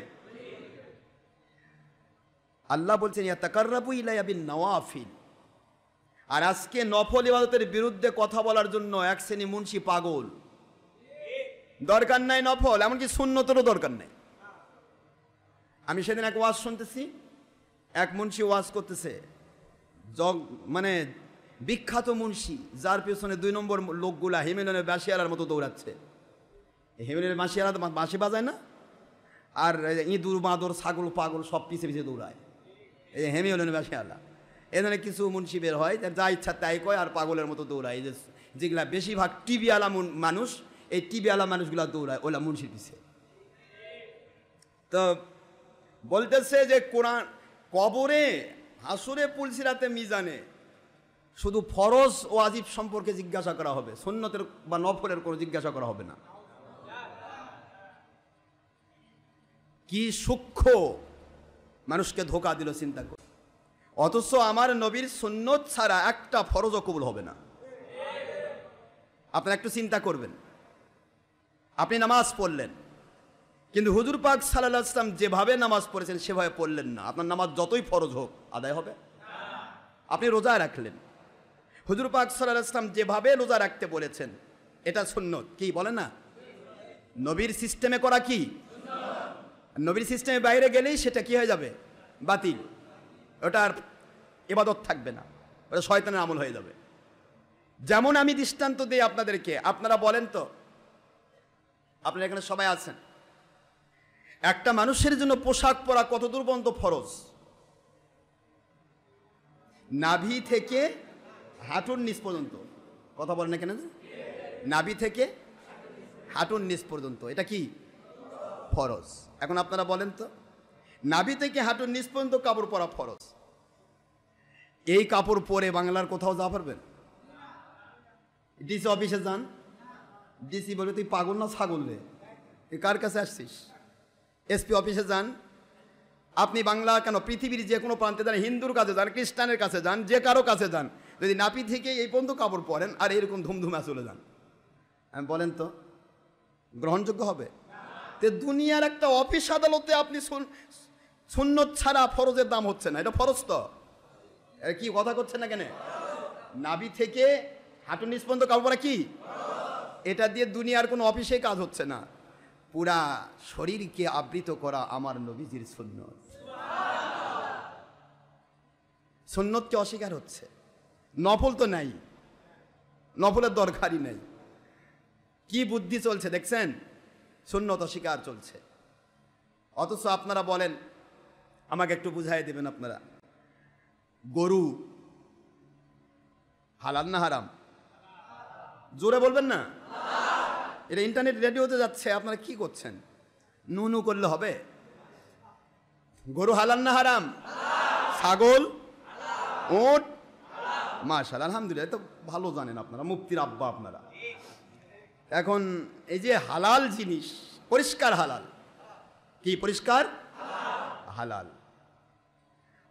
আল্লাহ বলছেন ইয়াতাকাররাবু ইলাইয়া বিন নওয়াফিল। আর আজকে নফল ইবাদতের বিরুদ্ধে কথা বলার জন্য এক শ্রেণী মুন্সি পাগল, দরকার নাই নফল, এমনকি সুন্নতেরও দরকার নাই। আমি সেদিন এক ওয়াজ শুনতেছি, এক মুন্সি ওয়াজ করতেছে, মানে বিখ্যাত মুন্সি, যার পেছনে 2 নম্বর লোকগুলা হিমেলের বাঁশিয়ালার মতো দৌড়াচ্ছে। হিমেলের বাঁশিয়ালা বাঁশি বাজায় না, আর ইঁদুর বাঁদর ছাগল পাগল সব পিছে পিছে দৌড়ায়, এই হেমিলের বাঁশিয়ালা। এখানে কিছু মুন্সি বের হয়, যা ইচ্ছা তাই কয়, আর পাগলের মতো দৌড়ায়। যেগুলা বেশিরভাগ টিভিওয়ালা মানুষ, এই টিভিওয়ালা মানুষগুলা দৌড়ায় ওলা মুন্সির পিছে। তো বলতেছে যে কোরআন কবরে, হাসুরে, পুলসিরাতে, মিজানে শুধু ফরজ ও ওয়াজিব সম্পর্কে জিজ্ঞাসা করা হবে, সুন্নতের বা নফলের কোনো জিজ্ঞাসা করা হবে না। কি সূক্ষ্ম মানুষকে ধোঁকা দিল চিন্তা করে। অথচ আমার নবীর সুন্নত ছাড়া একটা ফরজও কবুল হবে না। আপনারা একটু চিন্তা করবেন, আপনি নামাজ পড়লেন, কিন্তু হুজুর পাক সাল্লাল্লাহু আলাইহি ওয়াসাল্লাম যেভাবে নামাজ পড়েছেন সেভাবে পড়লেন না, আপনার নামাজ যতই ফরজ হোক আদায় হবে? আপনি রোজা রাখলেন, হুজুর পাক সাল্লাল্লাহু আলাইহি ওয়াসাল্লাম যেভাবে রোজা রাখতে বলেছেন এটা সুন্নত, কি বলেন না? নবীর সিস্টেমে করা কি নবীর সিস্টেমে বাইরে গেলেই সেটা কি হয়ে যাবে? বাতিল, ওটা আর ইবাদত থাকবে না, ওটা শয়তানের আমল হয়ে যাবে। যেমন আমি দৃষ্টান্ত দিই আপনাদেরকে, আপনারা বলেন তো, আপনারা এখানে সবাই আছেন, একটা মানুষের জন্য পোশাক পরা কত দূর পর্যন্ত ফরজ? নাভি থেকে হাঁটুর নিচ পর্যন্ত, কথা বলেন না কেন? নাভি থেকে হাঁটুর নিচ পর্যন্ত এটা কি ফরজ? এখন আপনারা বলেন তো, নাভি থেকে হাঁটুর নিচ পর্যন্ত কাপড় পরা ফরজ, এই কাপড় পরে বাংলার কোথাও যা পারবেন? ডিসি অফিসে যান, ডিসি বলে তুই পাগল না ছাগল রে, তুই কার কাছে আসছিস? এসপি অফিসে যান, আপনি বাংলা কেন পৃথিবীর যে কোনো প্রান্তে যান, হিন্দুর কাছে যান, খ্রিস্টানের কাছে যান, যে কারো কাছে যান, যদি নাভি থেকে এই পর্যন্ত কাপড় পরেন আর এরকম ধুমধুমা চলে যান, আমি বলেন তো গ্রহণযোগ্য হবে? তে দুনিয়ার একটা অফিস আদালতে আপনি সুন্নত ছাড়া ফরজের দাম হচ্ছে না, এটা ফরজ তো? কি কথা করছেন না কেন? নাভি থেকে হাঁটু নিচ পর্যন্ত কাপড় পরা কি? এটা দিয়ে দুনিয়ার কোনো অফিসে কাজ হচ্ছে না, পুরা শরীরকে আবৃত করা আমার নবীজির সুন্নত। সুন্নতকে অস্বীকার হচ্ছে, নফল তো নাই, নফলের দরকারই নেই। কি বুদ্ধি চলছে দেখছেন? সুন্নত অস্বীকার চলছে। অথচ আপনারা বলেন, আমাকে একটু বুঝাই দেবেন আপনারা, গরু হালাল না হারাম? জোরে বলবেন না। এটা ইন্টারনেট রেডিওতে যাচ্ছে, আপনারা কি করছেন? নুনু করলে হবে? গরু হালাল না হারাম? ছাগল, উট, মাশাআল্লাহ, আলহামদুলিল্লাহ, তো ভালো জানেন আপনারা, মুফতির আব্বা আপনারা। এখন এই যে হালাল জিনিস, পরিষ্কার হালাল, কি পরিষ্কার হালাল।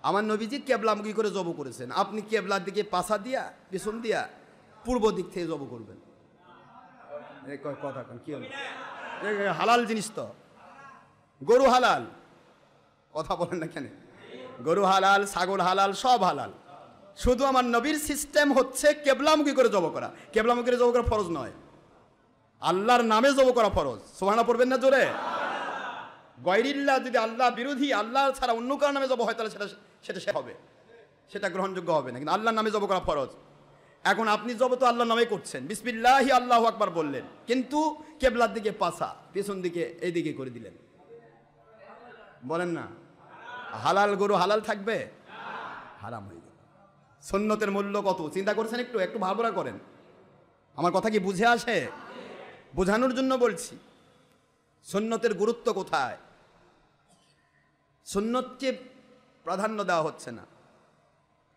আমার নবীজি কেবলামুখী করে জব করেছেন। আপনি কেবলার দিকে পাছা দিয়া, পেছন দিয়া, পূর্ব দিক থেকে জব করবেন। কথা কি হলো? হালাল জিনিস তো। গরু হালাল, কথা বলেন না কেন? গরু হালাল, ছাগল হালাল, সব হালাল। শুধু আমার নবীর সিস্টেম হচ্ছে কেবলামুখী করে জব করা। কেবলামুখী করে জব করা ফরজ নয়, আল্লাহর নামে জব করা ফরজ। সুবহানাল্লাহ পড়বেন না জোরে? গয়রিল্লাহ, যদি আল্লাহ বিরোধী, আল্লাহ ছাড়া অন্য কারো নামে জব হয়, তাহলে সেটা হবে, সেটা গ্রহণযোগ্য হবে না। কিন্তু আল্লাহর নামে জব করা ফরজ। এখন আপনি জব তো আল্লাহর নামে করছেন, বিসমিল্লাহি আল্লাহু আকবার বললেন, কিন্তু কেবলার দিকে পাছা, পেছন দিকে এইদিকে করে দিলেন। বলেন না, হালাল গরু হালাল থাকবে? হারাম হয়ে গেল। সুন্নতের মূল্য কত চিন্তা করছেন? একটু ভাবনা করেন। আমার কথা কি বুঝে আসে? বোঝানোর জন্য বলছি। সুন্নতের গুরুত্ব কোথায়? সুন্নতকে প্রাধান্য দেওয়া হচ্ছে না।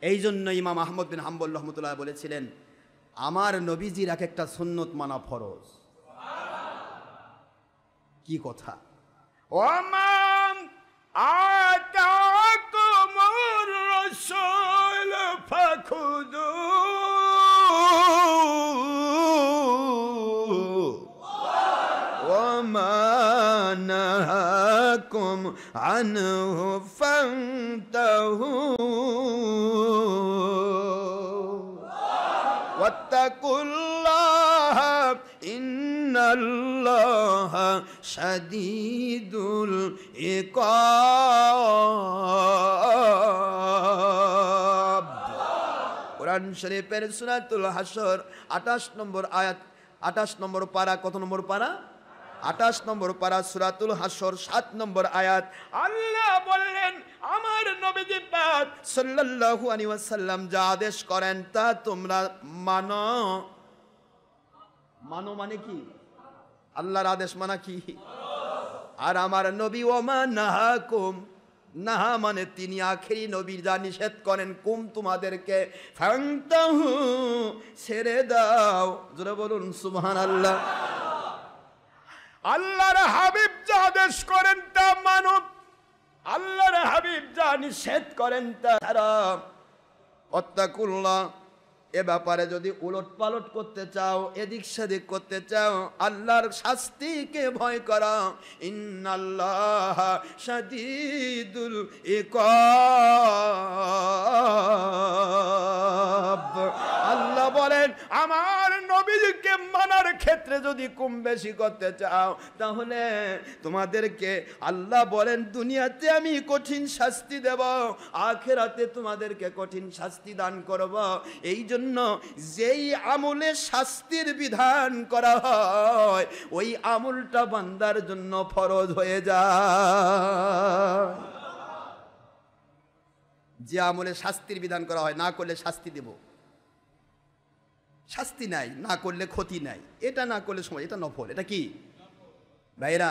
এই জন্য ইমাম আহমদ বিন হাম্বল রহমতুল্লাহ বলেছিলেন, আমার নবীজির এক একটা সুন্নত মানা ফরজ। কি কথা? ওমান আতাকুমুর রাসূল ফাখুযু ওমা নাহাকুম আনহু ফান্তাহু ওয়াত্তাকুল্লাহ ইন্নাল্লাহ শাদীদুল ইকাব। কোরআন শরীফের সূরাতুল হাসর 28 নম্বর আয়াত, 28 নম্বর পারা। কত নম্বর পারা? 28 নম্বর পারা, সূরাতুল হাসর 7 নম্বর আয়াত। আল্লাহ বললেন, আমার নবীজি পাক সাল্লাল্লাহু আলাইহি ওয়াসাল্লাম যা আদেশ করেন তা তোমরা মানো। মানো মানে কি? আল্লাহর আদেশ মানা কি? আর আমার নবী ওমা নাহাকুম, নাহা মানে তিনি আখেরি নবী, যা নিষেধ করেন, কুম তোমাদেরকে, ফান্তাহু ছেড়ে দাও। জোরে বলুন সুবহানাল্লাহ। আল্লাহর হাবিব যা আদেশ করেন তা মানো, আল্লাহর হাবিব যা নিষেধ করেন তা ছাড়ো। ওয়াত্তাকুল্লাহ, এ ব্যাপারে যদি উলট পালট করতে চাও, এদিক সেদিক করতে চাও, আল্লাহর শাস্তিকে ভয় করো। ইন্নাল্লাহ শাদীদুল ইকাব। আল্লাহ বলেন, আমার নবীকে মানার ক্ষেত্রে যদি কম বেশি করতে চাও, তাহলে তোমাদেরকে আল্লাহ বলেন, দুনিয়াতে আমি কঠিন শাস্তি দেব, আখিরাতে তোমাদেরকে কঠিন শাস্তি দান করব। এই জন্য যেই আমলে শাস্তির বিধান করা হয়, ওই আমলটা বান্দার জন্য ফরজ হয়ে যায়। যে আমলে শাস্তির বিধান করা হয়, না করলে শাস্তি দেব, শাস্তি নাই, না করলে ক্ষতি নাই, এটা না করলে সময়, এটা নফল। এটা কি ভাইরা,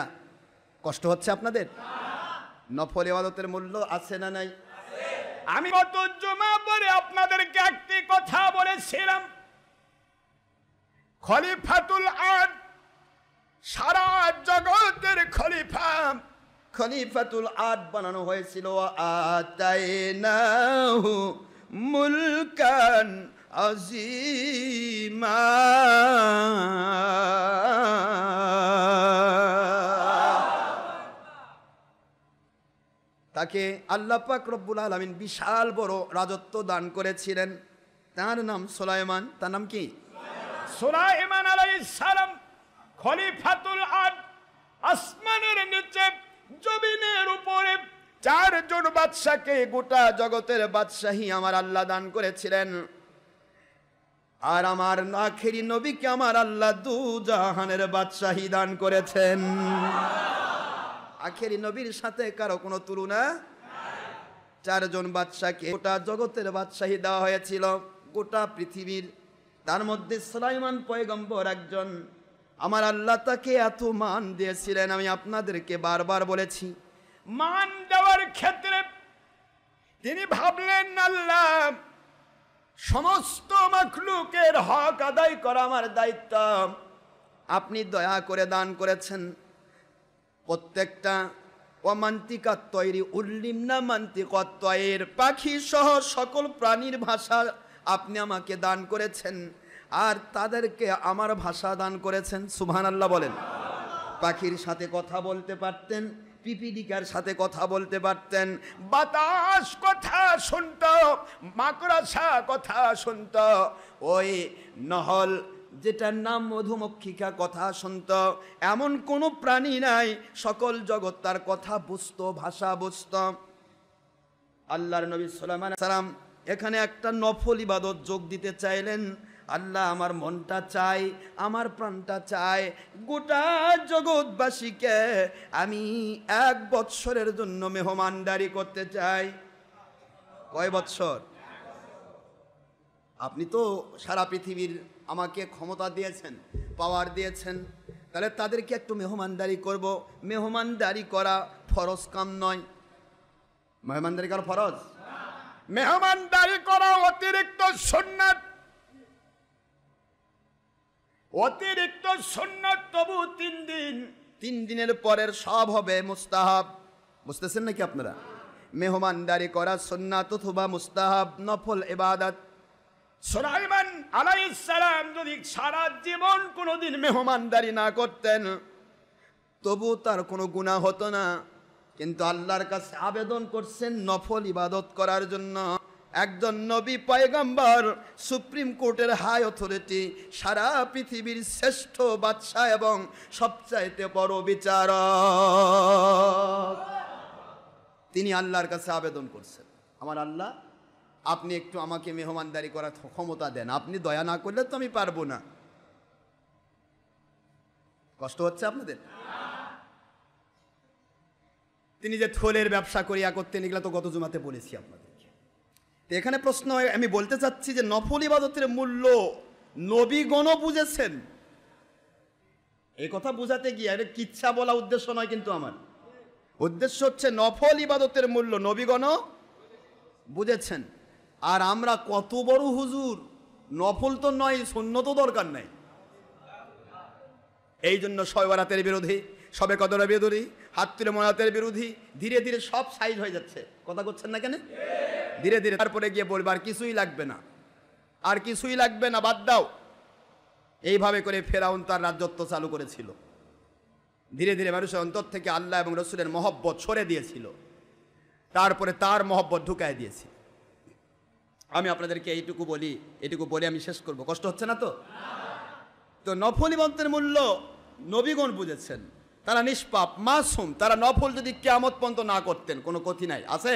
কষ্ট হচ্ছে আপনাদের? নফল ইবাদতের মূল্য আছে না নাই? আমি গত জুমা পরে আপনাদেরকে একটি কথা বলেছিলাম, খলিফাতুল আদ, সারা জগতের খলিফা, খলিফাতুল আদ বানানো হয়েছিল। আতাইনাহু মুলকান আজিমা। তাকে আল্লাহ পাক রব্বুল আলামিন বিশাল বড় রাজত্ব দান করেছিলেন। তার নাম সুলাইমান। তার নাম কি? সুলাইমান আলাইহিস সালাম খলিফাতুল আদ। আসমানের নিচে, জমিনের উপরে 4 জন বাদশাকে গোটা জগতের বাদশাহী আমার আল্লাহ দান করেছিলেন। আর আমার আখেরি নবীকে আমার আল্লাহ দু জাহানের বাদশাহী দান করেছেন। আখেরি নবীর সাথে কারো কোনো তুলনা? চারজন বাদশাকে গোটা জগতের বাদশাহী দেওয়া হয়েছিল, গোটা পৃথিবীর। তার মধ্যে সুলাইমান পয়গম্বর একজন। আমার আল্লাহ তাকে এত মান দিয়েছিলেন, আমি আপনাদেরকে বারবার বলেছি। মান দেওয়ার ক্ষেত্রে তিনি ভাবলেন, আল্লাহ, সমস্ত মাখলুকের হক আদায় করা আমার দায়িত্ব। আপনি দয়া করে দান করেছেন প্রত্যেকটা অমান্তিকা তৈরি উল্লিমনা মান্তিকা তৈর, পাখি সহ সকল প্রাণীর ভাষা আপনি আমাকে দান করেছেন, আর তাদেরকে আমার ভাষা দান করেছেন। সুবহানাল্লাহ বলেন। পাখির সাথে কথা বলতে পারতেন, পিপিলিকার সাথে কথা বলতে পারতেন, বাতাস কথা শুনত, মাকড়সা কথা শুনত, ওই নহল যেটার নাম মধুমক্ষিকা কথা শুনত। এমন কোনো প্রাণী নাই, সকল জগৎ তার কথা বুঝতো, ভাষা বুঝত। আল্লাহর নবী সুলাইমান সালাম এখানে একটা নফল ইবাদত যোগ দিতে চাইলেন। আল্লাহ, আমার মনটা চাই, আমার প্রাণটা চাই, গোটা জগৎবাসীকে আমি 1 বৎসরের জন্য মেহমানদারি করতে চাই। কয় বৎসর? আপনি তো সারা পৃথিবীর আমাকে ক্ষমতা দিয়েছেন, পাওয়ার দিয়েছেন, তাহলে তাদেরকে একটু মেহমানদারি করব। মেহমানদারি করা ফরজ কাম নয়। মেহমানদারি করা ফরজ? মেহমানদারি করা অতিরিক্ত সুন্নাত, অতিরিক্ত সুন্নাত। তবু 3 দিন, 3 দিনের পরের সব হবে মুস্তাহাব। বুঝতেছেন নাকি আপনারা? মেহমানদারি করা সুন্নাত অথবা মুস্তাহাব, নফল ইবাদত। সুলাইমান আলাইহিস সালাম যদি সারা জীবন কোনোদিন মেহমানদারি না করতেন, তবু তার কোনো গুনাহ হতো না, কিন্তু আল্লাহর কাছে আবেদন করছেন নফল ইবাদত করার জন্য। একজন নবী পয়গম্বর, সুপ্রিম কোর্টের হাই অথরিটি, সারা পৃথিবীর শ্রেষ্ঠ বাদশা এবং সবচাইতে বড় বিচারক, তিনি আল্লাহর কাছে আবেদন করছেন, আমার আল্লাহ, আপনি একটু আমাকে মেহমানদারি করার ক্ষমতা দেন, আপনি দয়া না করলে তো আমি পারবো না। কষ্ট হচ্ছে আপনাদের? তিনি যে থলের ব্যবসা করিয়া করতেন, এগুলো তো গত জুমাতে বলেছি আপনাদেরকে। তো এখানে প্রশ্ন আমি বলতে চাচ্ছি যে নফল ইবাদতের মূল্য নবীগণও বুঝেছেন। এই কথা বুঝাতে গিয়ে এটা কিচ্ছা বলা উদ্দেশ্য নয়, কিন্তু আমার উদ্দেশ্য হচ্ছে নফল ইবাদতের মূল্য নবীগণও বুঝেছেন। আর আমরা কত বড় হুজুর, নফল তো নয়, সুন্নত তো দরকার নাই। এই জন্য শবে বরাতের বিরোধী, শবে কদরের বিরোধী, হাত তুলে মোনাজাতের বিরোধী, ধীরে ধীরে সব সাইজ হয়ে যাচ্ছে। কথা করছেন না কেন? ধীরে ধীরে তারপরে গিয়ে বলবে আর কিছুই লাগবে না, আর কিছুই লাগবে না, বাদ দাও। এইভাবে করে ফেরাউন তার রাজত্ব চালু করেছিল। ধীরে ধীরে মানুষের অন্তর থেকে আল্লাহ এবং রসুলের মহব্বত সরে দিয়েছিল, তারপরে তার মহব্বত ঢুকায় দিয়েছি। আমি আপনাদেরকে এইটুকু বলে আমি শেষ করব। কষ্ট হচ্ছে না তো? তো নফল ইবাদতের মূল্য নবীগণ বুঝেছেন, তারা নিষ্পাপ, মাসুম, তারা নফল যদি কিয়ামত পর্যন্ত না করতেন কোনো ক্ষতি নাই, আছে?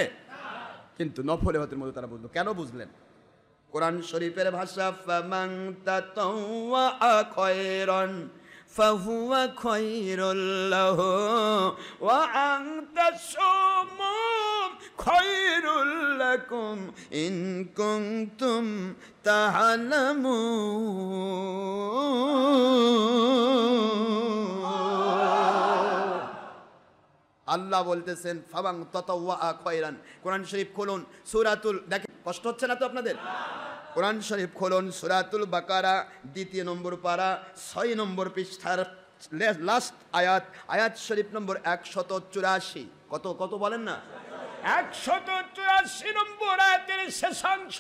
কিন্তু নফল ইবাদতের মূল্য তারা বুঝলো। কেন বুঝলেন? কোরআন শরীফের ভাষা, ফামান তাতাওয়া খায়রান ফাহুয়া খায়রুল লাহু ওয়া আন তাসুমু খায়রুল লাকুম ইন কুনতুম তা'লামুন। আল্লাহ বলতেছেন ফামান তাতাওয়া খায়রান। কোরআন শরীফ খুলুন, সূরাতুল, দেখেন কষ্ট হচ্ছে না তো আপনাদের? কোরআন শরীফ খুলুন, সূরাতুল বাকারা 2 নম্বর পারা 6 নম্বর পৃষ্ঠার লাস্ট আয়াত, আয়াত শরীফ নম্বর 184। কত বলেন না? 184 নম্বর আয়াতের শেষাংশ,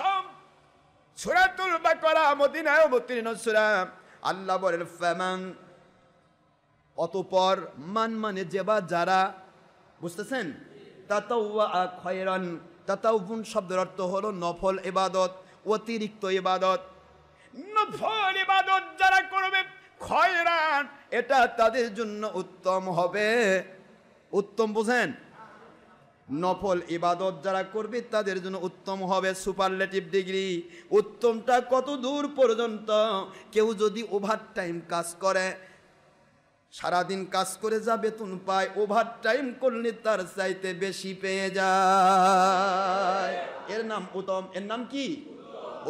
সূরাতুল বাকারা, মদিনায় অবতীর্ণ সূরা। আল্লাহ বলেন ফামান, অতঃপর, মান মানে যে বা যারা, বুঝতেছেন? তাতাওয়া খায়রান, তাতাউন শব্দের অর্থ হলো নফল ইবাদত, অতিরিক্ত ইবাদত। নফল ইবাদত যারা করবে, খায়রান, এটা তাদের জন্য উত্তম হবে। উত্তম বুঝেন? নফল ইবাদত যারা করবে তাদের জন্য উত্তম হবে, সুপারলেটিভ ডিগ্রি। উত্তমটা কত দূর পর্যন্ত? কেউ যদি ওভার টাইম কাজ করে, সারাদিন কাজ করে যা বেতন পায়, ওভার টাইম করলে তার চাইতে বেশি পেয়ে যায়। এর নাম উত্তম। এর নাম কি?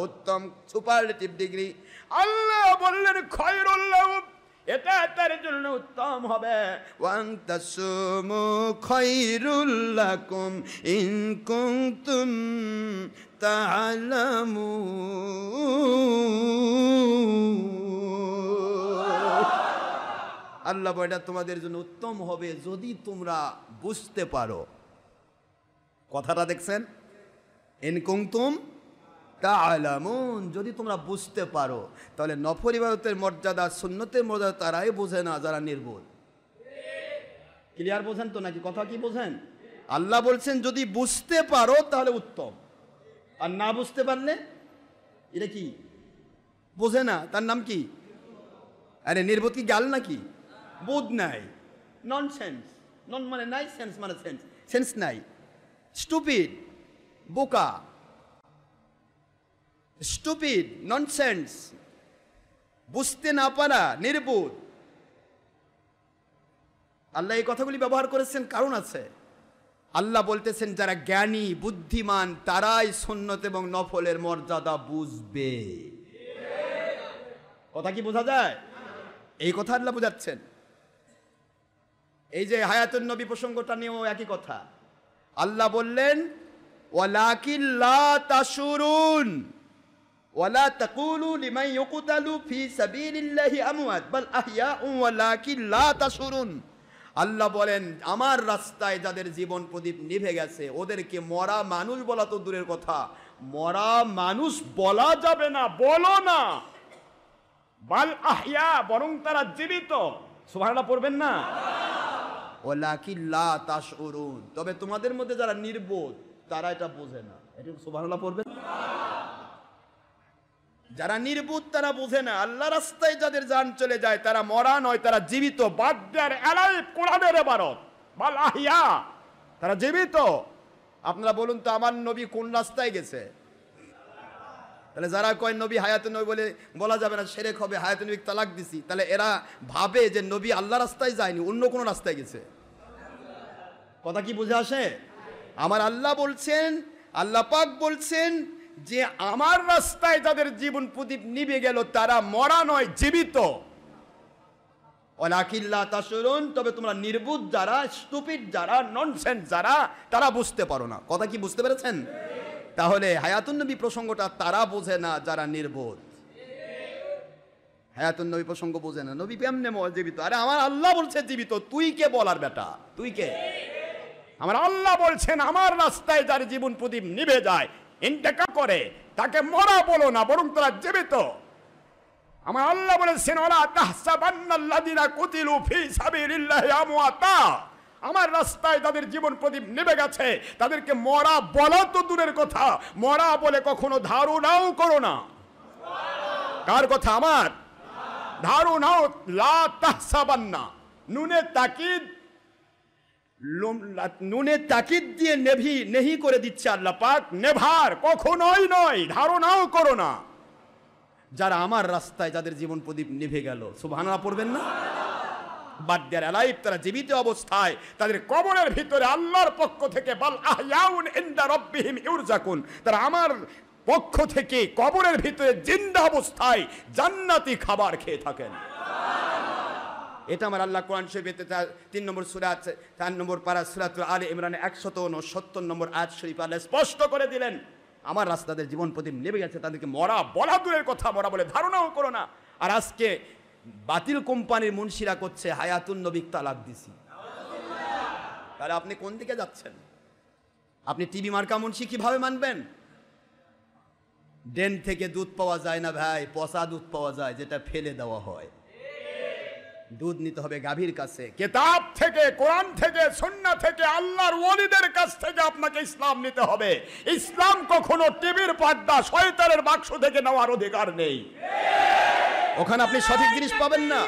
উত্তম, সুপারলেটিভ ডিগ্রি। আল্লাহ বললেন খয়রুল লাহুম, এটা তার জন্য উত্তম হবে। ওয়ান তাসুমু খায়রুল লাকুম ইন কুনতুম তা'লামুন। আল্লাহ বলে এটা তোমাদের জন্য উত্তম হবে যদি তোমরা বুঝতে পারো। কথাটা দেখছেন? ইন কুনতুম তা'লামুন, যদি তোমরা বুঝতে পারো। তাহলে নফল ইবাদতের মর্যাদা, সুন্নতের মর্যাদা তারাই বোঝে না যারা নির্বোধ। ক্লিয়ার বোঝেন তো নাকি? কথা কি বোঝেন? আল্লাহ বলছেন যদি বুঝতে পারো তাহলে উত্তম, আর না বুঝতে পারলে এটা কি বোঝে না, তার নাম কি? আরে নির্বোধ কি গাল নাকি? বোধ নাই, নন সেন্স। নন মানে নাই, সেন্স মানে সেন্স, সেন্স নাই। স্টুপিড, বোকা, স্টুপিড, ননসেন্স, বুঝতে না পারা, নির্বোধ। আল্লাহ এই কথাগুলি ব্যবহার করেছেন, কারণ আছে। আল্লাহ বলতেছেন যারা জ্ঞানী বুদ্ধিমান তারাই সুন্নত এবং নফলের মর্যাদা বুঝবে। কথা কি বোঝা যায়? এই কথা আল্লাহ বোঝাচ্ছেন। এই যে হায়াতুন নবী প্রসঙ্গটা নিয়েও একই কথা। আল্লাহ বললেন ওয়ালাকিন লা তাশুরুন ওয়ালা তাকুলু লিমান ইউকতালু ফি সাবিলিল্লাহি আমওয়াত বাল আহইয়াউ ওয়ালাকিন লা তাশুরুন। আল্লাহ বলেন আমার রাস্তায় যাদের জীবন প্রদীপ নিভে গেছে ওদেরকে মরা মানুষ বলা তো দূরের কথা, মরা মানুষ বলা যাবে না, বলো না। বাল আহইয়া, বরং তারা জীবিত। সুবহানাল্লাহ পড়বেন না? ওয়ালাকিন লা তাশুরুন, তবে তোমাদের মধ্যে যারা নির্বোধ তারা এটা বোঝে না। এটা সুবহানাল্লাহ পড়বেন। যারা নির্বোধ তারা বোঝে না। আল্লাহ রাস্তায় যাদের জান চলে যায় তারা মরা নয়, তারা জীবিত। বাদদার আলাইব, কোরআনের ইবারত। বাল আহইয়া, তারা জীবিত। আপনারা বলুন তো আমার নবী কোন রাস্তায় গেছে? তাহলে যারা কয় নবী হায়াতুন নবী বলে বলা যাবে না, শিরক হবে, হায়াতুন নবী তালাক দিছি, তাহলে এরা ভাবে যে নবী আল্লাহ রাস্তায় যায়নি, অন্য কোন রাস্তায় গেছে। কথা কি বুঝে আসে? আমার আল্লাহ বলছেন, আল্লাহ পাক বলছেন যে আমার রাস্তায় যাদের জীবন প্রদীপ নিভে গেল তারা মরা নয়, জীবিত। ওয়ালাকিন লা তাশুরুন, তবে তোমরা নির্বোধ যারা, স্টুপিড যারা, ননসেন্স যারা, তারা বুঝতে পারো না। কথা কি বুঝতে পেরেছেন? তাহলে হায়াতুন নবী প্রসঙ্গটা তারা বোঝে না যারা নির্বোধ। হায়াতুন নবী প্রসঙ্গ বোঝে না। নবী কেমনে জীবিত? আরে আমার আল্লাহ বলছে জীবিত, তুই কে বলার বেটা? তুই কে? আমার আল্লাহ বলছেন আমার রাস্তায় যার জীবন প্রদীপ নিভে যায়, ইন্তেকাল করে, তাকে মরা বলো না, বরং তারা জীবিত। আমার আল্লাহ বলেছেন ওয়ালা তাহসাবান্নাল্লাযিনা কুতিলু ফি সাবিলিল্লাহি আমওয়াতা, আমার রাস্তায় যাদের জীবন প্রদীপ নিভে গেছে তাদেরকে মরা বলা তো দূরের কথা, মরা বলে কখনো ধারণাও করো না। কার কথা? আমার। ধারণাও, লা তাহসাবান্না, নুনে তাকিদ, নুনে তাকিদ দিয়ে নেহি করে দিচ্ছে আল্লাহ পাক। নেভার, কখনোই নয়, ধারণাও করো না। যারা আমার রাস্তায় যাদের জীবন প্রদীপ নিভে গেল, সুবহানাল্লাহ পড়বেন না? বাদদার আলাইব, তারা জীবিত অবস্থায় তাদের কবরের ভিতরে আল্লাহর পক্ষ থেকে বাল আহইয়াউন ইনদা রাব্বিহিম ইউরজাকুন, তারা আমার পক্ষ থেকে কবরের ভিতরে জিন্দা অবস্থায় জান্নাতি খাবার খেয়ে থাকেন। এটা আমার আল্লাহ কোরআন শরীফে 3 নম্বর সূরা 4 নম্বর পারা সূরাতুল আলে ইমরানে 169 নম্বর আয়াত শরীফ আল্লাহ স্পষ্ট করে দিলেন আমার রাস্তাদের জীবন প্রদীপ নেমে গেছে তাদেরকে মরা বলা দূরের কথা, মরা বলে ধারণাও করো না। আর আজকে বাতিল কোম্পানির মুন্সিরা করছে হায়াতুন নবী তালাক দিছি। তাহলে আপনি কোন দিকে যাচ্ছেন? আপনি টিভি মার্কা মুন্সি কিভাবে মানবেন? ডেন থেকে দুধ পাওয়া যায় না ভাই, পচা দুধ পাওয়া যায় যেটা ফেলে দেওয়া হয়। দুধ নিতে হবে গাভীর কাছে, কিতাব থেকে, কোরআন থেকে, সুন্নাহ থেকে, আল্লাহর ওলিদের কাছ থেকে আপনাকে ইসলাম নিতে হবে। ইসলাম কখনো টিভির পর্দা, শয়তানের বাক্স থেকে নেওয়ার অধিকার নেই। ওখানে আপনি সঠিক জিনিস পাবেন না।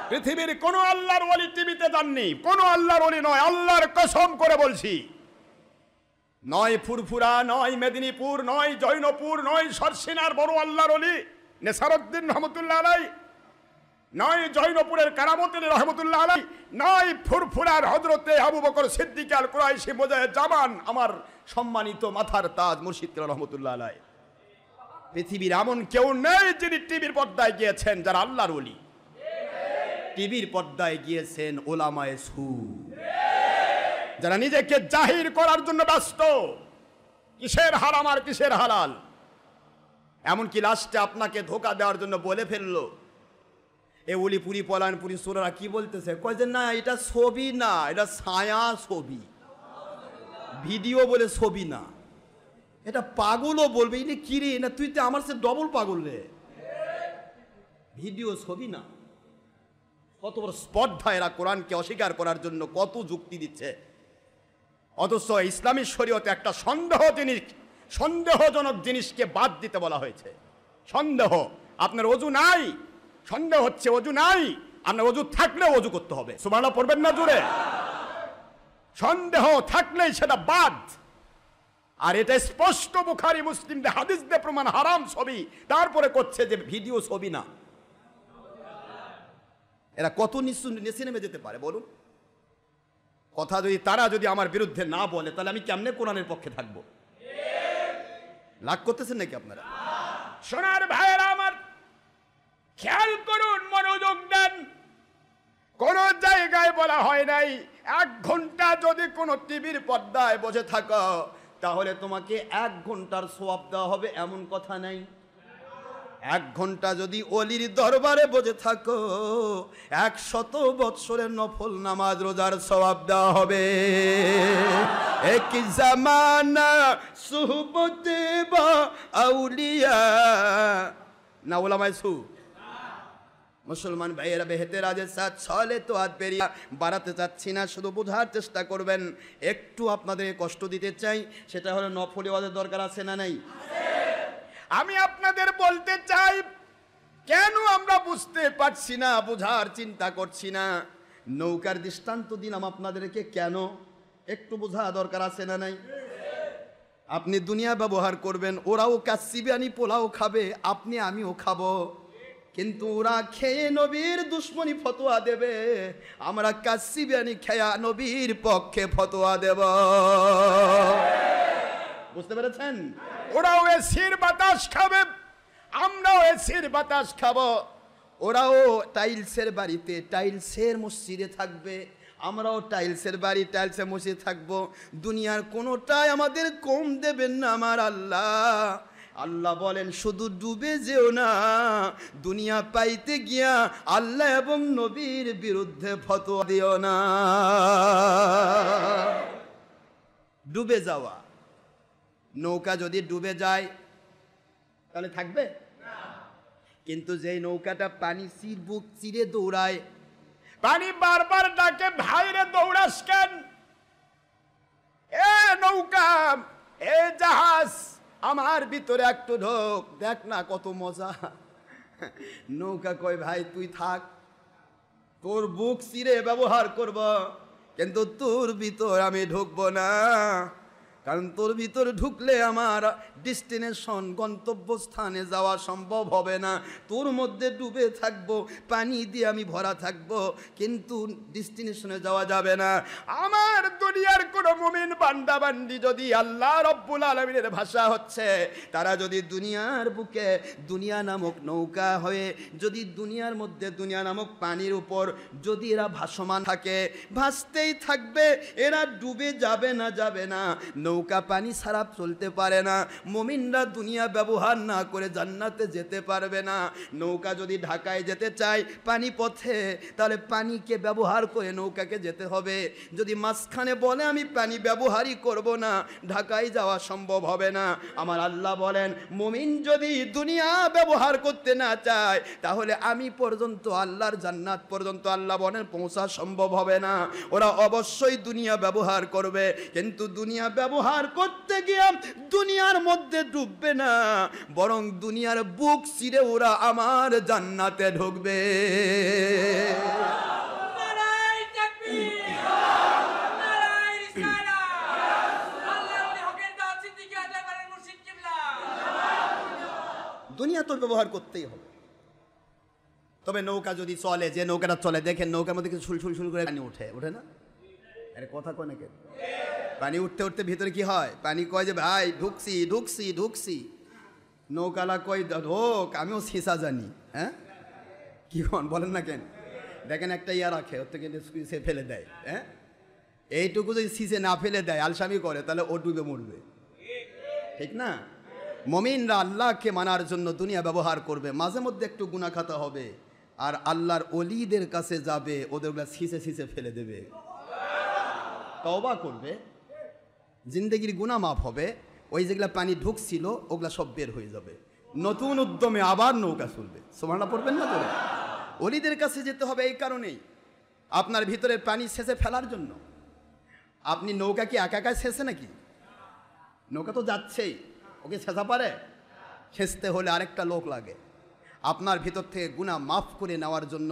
পৃথিবীর কোন আল্লাহর ওলি টিভিতে যাননি, কোন আল্লাহর ওলি নয়, আল্লাহর কসম করে বলছি। নয় ফুরফুরা, নয় মেদিনীপুর, নয় জৈনপুর, নয় সরসিনার বড় আল্লাহর ওলি নেসারউদ্দিন রহমতুল্লাহ আলাই, নয় জৈনপুরের কারামতুল রহমতুল্লাহ আলাই, নয় ফুরফুরার হযরতে আবু বকর সিদ্দিক আল কুরাইশি মুজাহিদ জামান, আমার সম্মানিত মাথার তাজ মুর্শিদ রহমতুল্লাহ আলাই। পৃথিবীর এমন কেউ নেই যিনি টিভির পর্দায় গিয়েছেন যারা আল্লাহর ওলি। টিভির পর্দায় গিয়েছেন ওলামায়ে সু, যারা নিজেকে জাহির করার জন্য ব্যস্ত, কিসের হারাম আর কিসের হালাল। এমনকি লাস্টে আপনাকে ধোকা দেওয়ার জন্য বলে ফেললো, এ উলিপুরি পলায়নপুরি সুরারা কি বলতেছে, কয় যে না এটা ছবি না, এটা ছায়া ছবি, ভিডিও বলে ছবি না। এটা পাগলও বলবে, এটা কি রে, না তুই তো আমার সে ডবল পাগল রে, ভিডিও ছবি না। কত বড় স্পর্ধা এরা কোরআনকে অস্বীকার করার জন্য কত যুক্তি দিচ্ছে। অথচ ইসলামী শরীয়তে একটা সন্দেহজনক জিনিসকে বাদ দিতে বলা হয়েছে। সন্দেহ, আপনার অজু নাই, সন্দেহ হচ্ছে অজু নাই, আপনার অজু থাকলে অজু করতে হবে, সুবহানাল্লাহ পড়বেন না জোরে। সন্দেহ থাকলেই সেটা বাদ। আর এটা স্পষ্ট বুখারী মুসলিমদের হাদিস দিয়ে প্রমাণ, হারাম ছবি, তারপরে করছে যে ভিডিও ছবি না। এরা কত নিচে নেমে যেতে পারে বলুন। কথা যদি তারা যদি আমার বিরুদ্ধে না বলে, তাহলে আমি কেমনে কোরআনের পক্ষে থাকবো? লাগ করতেছেন নাকি আপনারা? সোনার ভাইয়েরা আমার, খেয়াল করুন, মনোযোগ দেন। কোন জায়গায় বলা হয় নাই 1 ঘন্টা যদি কোনো টিভির পর্দায় বসে থাকো তাহলে তোমাকে 1 ঘন্টার সওয়াব দেওয়া হবে, এমন কথা নাই। 1 ঘন্টা যদি অলির দরবারে বসে থাকো 100 বৎসরের নফল নামাজ রোজার সওয়াব দেওয়া হবে। এক জামানা সুহবতে বা আউলিয়া না ওলামায়ে সু। মুসলমান ভাইয়েরা বেহেতের আজের সাথ চলে তো হাত বেরিয়ে বাড়াতে চাচ্ছি না, শুধু বোঝার চেষ্টা করবেন। একটু আপনাদের কষ্ট দিতে চাই, সেটা হলো নফলি ওয়াজের দরকার আছে না নাই? আমি আপনাদের বলতে চাই, কেন আমরা বুঝতে পারছি না, বোঝার চিন্তা করছি না। নৌকার দৃষ্টান্ত দিলাম আপনাদেরকে, কেন একটু বোঝা দরকার আছে না নাই? আপনি দুনিয়া ব্যবহার করবেন, ওরাও কাচ্চি বিরিয়ানি পোলাও খাবে, আপনি আমিও খাবো, কিন্তু ওরা খেয়ে নবীর দুশ্মনী ফতোয়া দেবে, আমরা কাচ্চি বিরিয়ানি খেয়া নবীর পক্ষে ফতোয়া দেব। বুঝতে পেরেছেন? ওরাও এসির বাতাস খাবে, আমরাও এসির বাতাস খাবো। ওরাও টাইলসের বাড়িতে টাইলসের মসজিদে থাকবে, আমরাও টাইলসের বাড়ি টাইলসের মসজিদে থাকবো। দুনিয়ার কোনোটাই আমাদের কম দেবেন না আমার আল্লাহ। আল্লাহ বলেন শুধু ডুবে যেও না, দুনিয়া পাইতে গিয়া আল্লাহ এবং নবীর বিরুদ্ধে ফতোয়া দিও না। ডুবে যাওয়া, নৌকা যদি ডুবে যায় তাহলে থাকবে, কিন্তু যেই নৌকাটা পানি বুক চিরে দৌড়ায়, পানি বারবার ডাকে, ভাইরে দৌড়াস কেন? এ নৌকা, এ জাহাজ, আমার ভিতরে একটু ঢোক, দেখ না কত মজা। নৌকা কয় ভাই তুই থাক, তোর বুক চিরে ব্যবহার করব, কিন্তু তোর ভিতর আমি ঢুকবো না, কারণ তোর ভিতরে ঢুকলে আমার ডেস্টিনেশন গন্তব্যস্থানে যাওয়া সম্ভব হবে না। তোর মধ্যে ডুবে থাকবো, পানি দিয়ে আমি ভরা থাকবো, কিন্তু ডেস্টিনেশনে যাওয়া যাবে না। আমার দুনিয়ার কোন মুমিন বান্দা বান্দি যদি আল্লাহ রব্বুল আলামিনের ভাষা হচ্ছে, তারা যদি দুনিয়ার বুকে দুনিয়া নামক নৌকা হয়ে যদি দুনিয়ার মধ্যে দুনিয়া নামক পানির উপর যদি এরা ভাসমান থাকে, ভাসতেই থাকবে, এরা ডুবে যাবে না, যাবে না। নৌকা পানি ছাড়া চলতে পারে না। মুমিনরা দুনিয়া ব্যবহার না করে জান্নাতে যেতে পারবে না। নৌকা যদি ঢাকায় যেতে চায় পানি পথে, তাহলে পানিকে ব্যবহার করে নৌকাকে যেতে হবে। যদি মাঝখানে বলে আমি পানি ব্যবহারই করব না, ঢাকায় যাওয়া সম্ভব হবে না। আমার আল্লাহ বলেন মুমিন যদি দুনিয়া ব্যবহার করতে না চায়, তাহলে আমি পর্যন্ত আল্লাহর জান্নাত পর্যন্ত আল্লাহ বলেন পৌঁছা সম্ভব হবে না। ওরা অবশ্যই দুনিয়া ব্যবহার করবে, কিন্তু দুনিয়া ব্যবহার করতে গিয়ে দুনিয়ার মধ্যে ডুববে না, বরং দুনিয়ার বুক চিরে ওরা আমার জান্নাতে ঢুকবে। তোর ব্যবহার করতেই হবে। তবে নৌকা যদি চলে, যে নৌকাটা চলে দেখেন নৌকার মধ্যে কিছু শুল করে পানি ওঠে, ওঠে না? আরে কথা কয় নাকি? পানি উঠতে উঠতে ভিতরে কি হয়? পানি কয় যে ভাই ঢুকছি ঢুকছি ঢুকছি। নৌকালা কয় ঢোক, আমিও সিসা জানি। হ্যাঁ কি বলেন না কেন? দেখেন একটা ইয়া রাখে, ওর থেকে সে ফেলে দেয়। হ্যাঁ এইটুকু যদি সিসে না ফেলে দেয়, আলসামি করে, তাহলে ও ডুবে মরবে, ঠিক না? মমিনরা আল্লাহকে মানার জন্য দুনিয়া ব্যবহার করবে, মাঝে মধ্যে একটু গুনাহ খাতা হবে, আর আল্লাহর ওলিদের কাছে যাবে, ওদেরগুলা সিসে সিসে ফেলে দেবে, তওবা করবে, জিন্দেগির গুনাহ মাফ হবে, ওই যেগুলা পানি ঢুকছিল ওগুলা সব বের হয়ে যাবে, নতুন উদ্যমে আবার নৌকা চলবে। সুবহানাল্লাহ পড়বেন না করে? ওলিদের কাছে যেতে হবে এই কারণেই, আপনার ভিতরের পানি ছেঁচে ফেলার জন্য। আপনি নৌকা কি একা একা ছেঁচে নাকি? নৌকা তো যাচ্ছেই, ওকে ছেঁচা পারে? ছেঁচতে হলে আরেকটা লোক লাগে। আপনার ভিতর থেকে গুনাহ মাফ করে নেওয়ার জন্য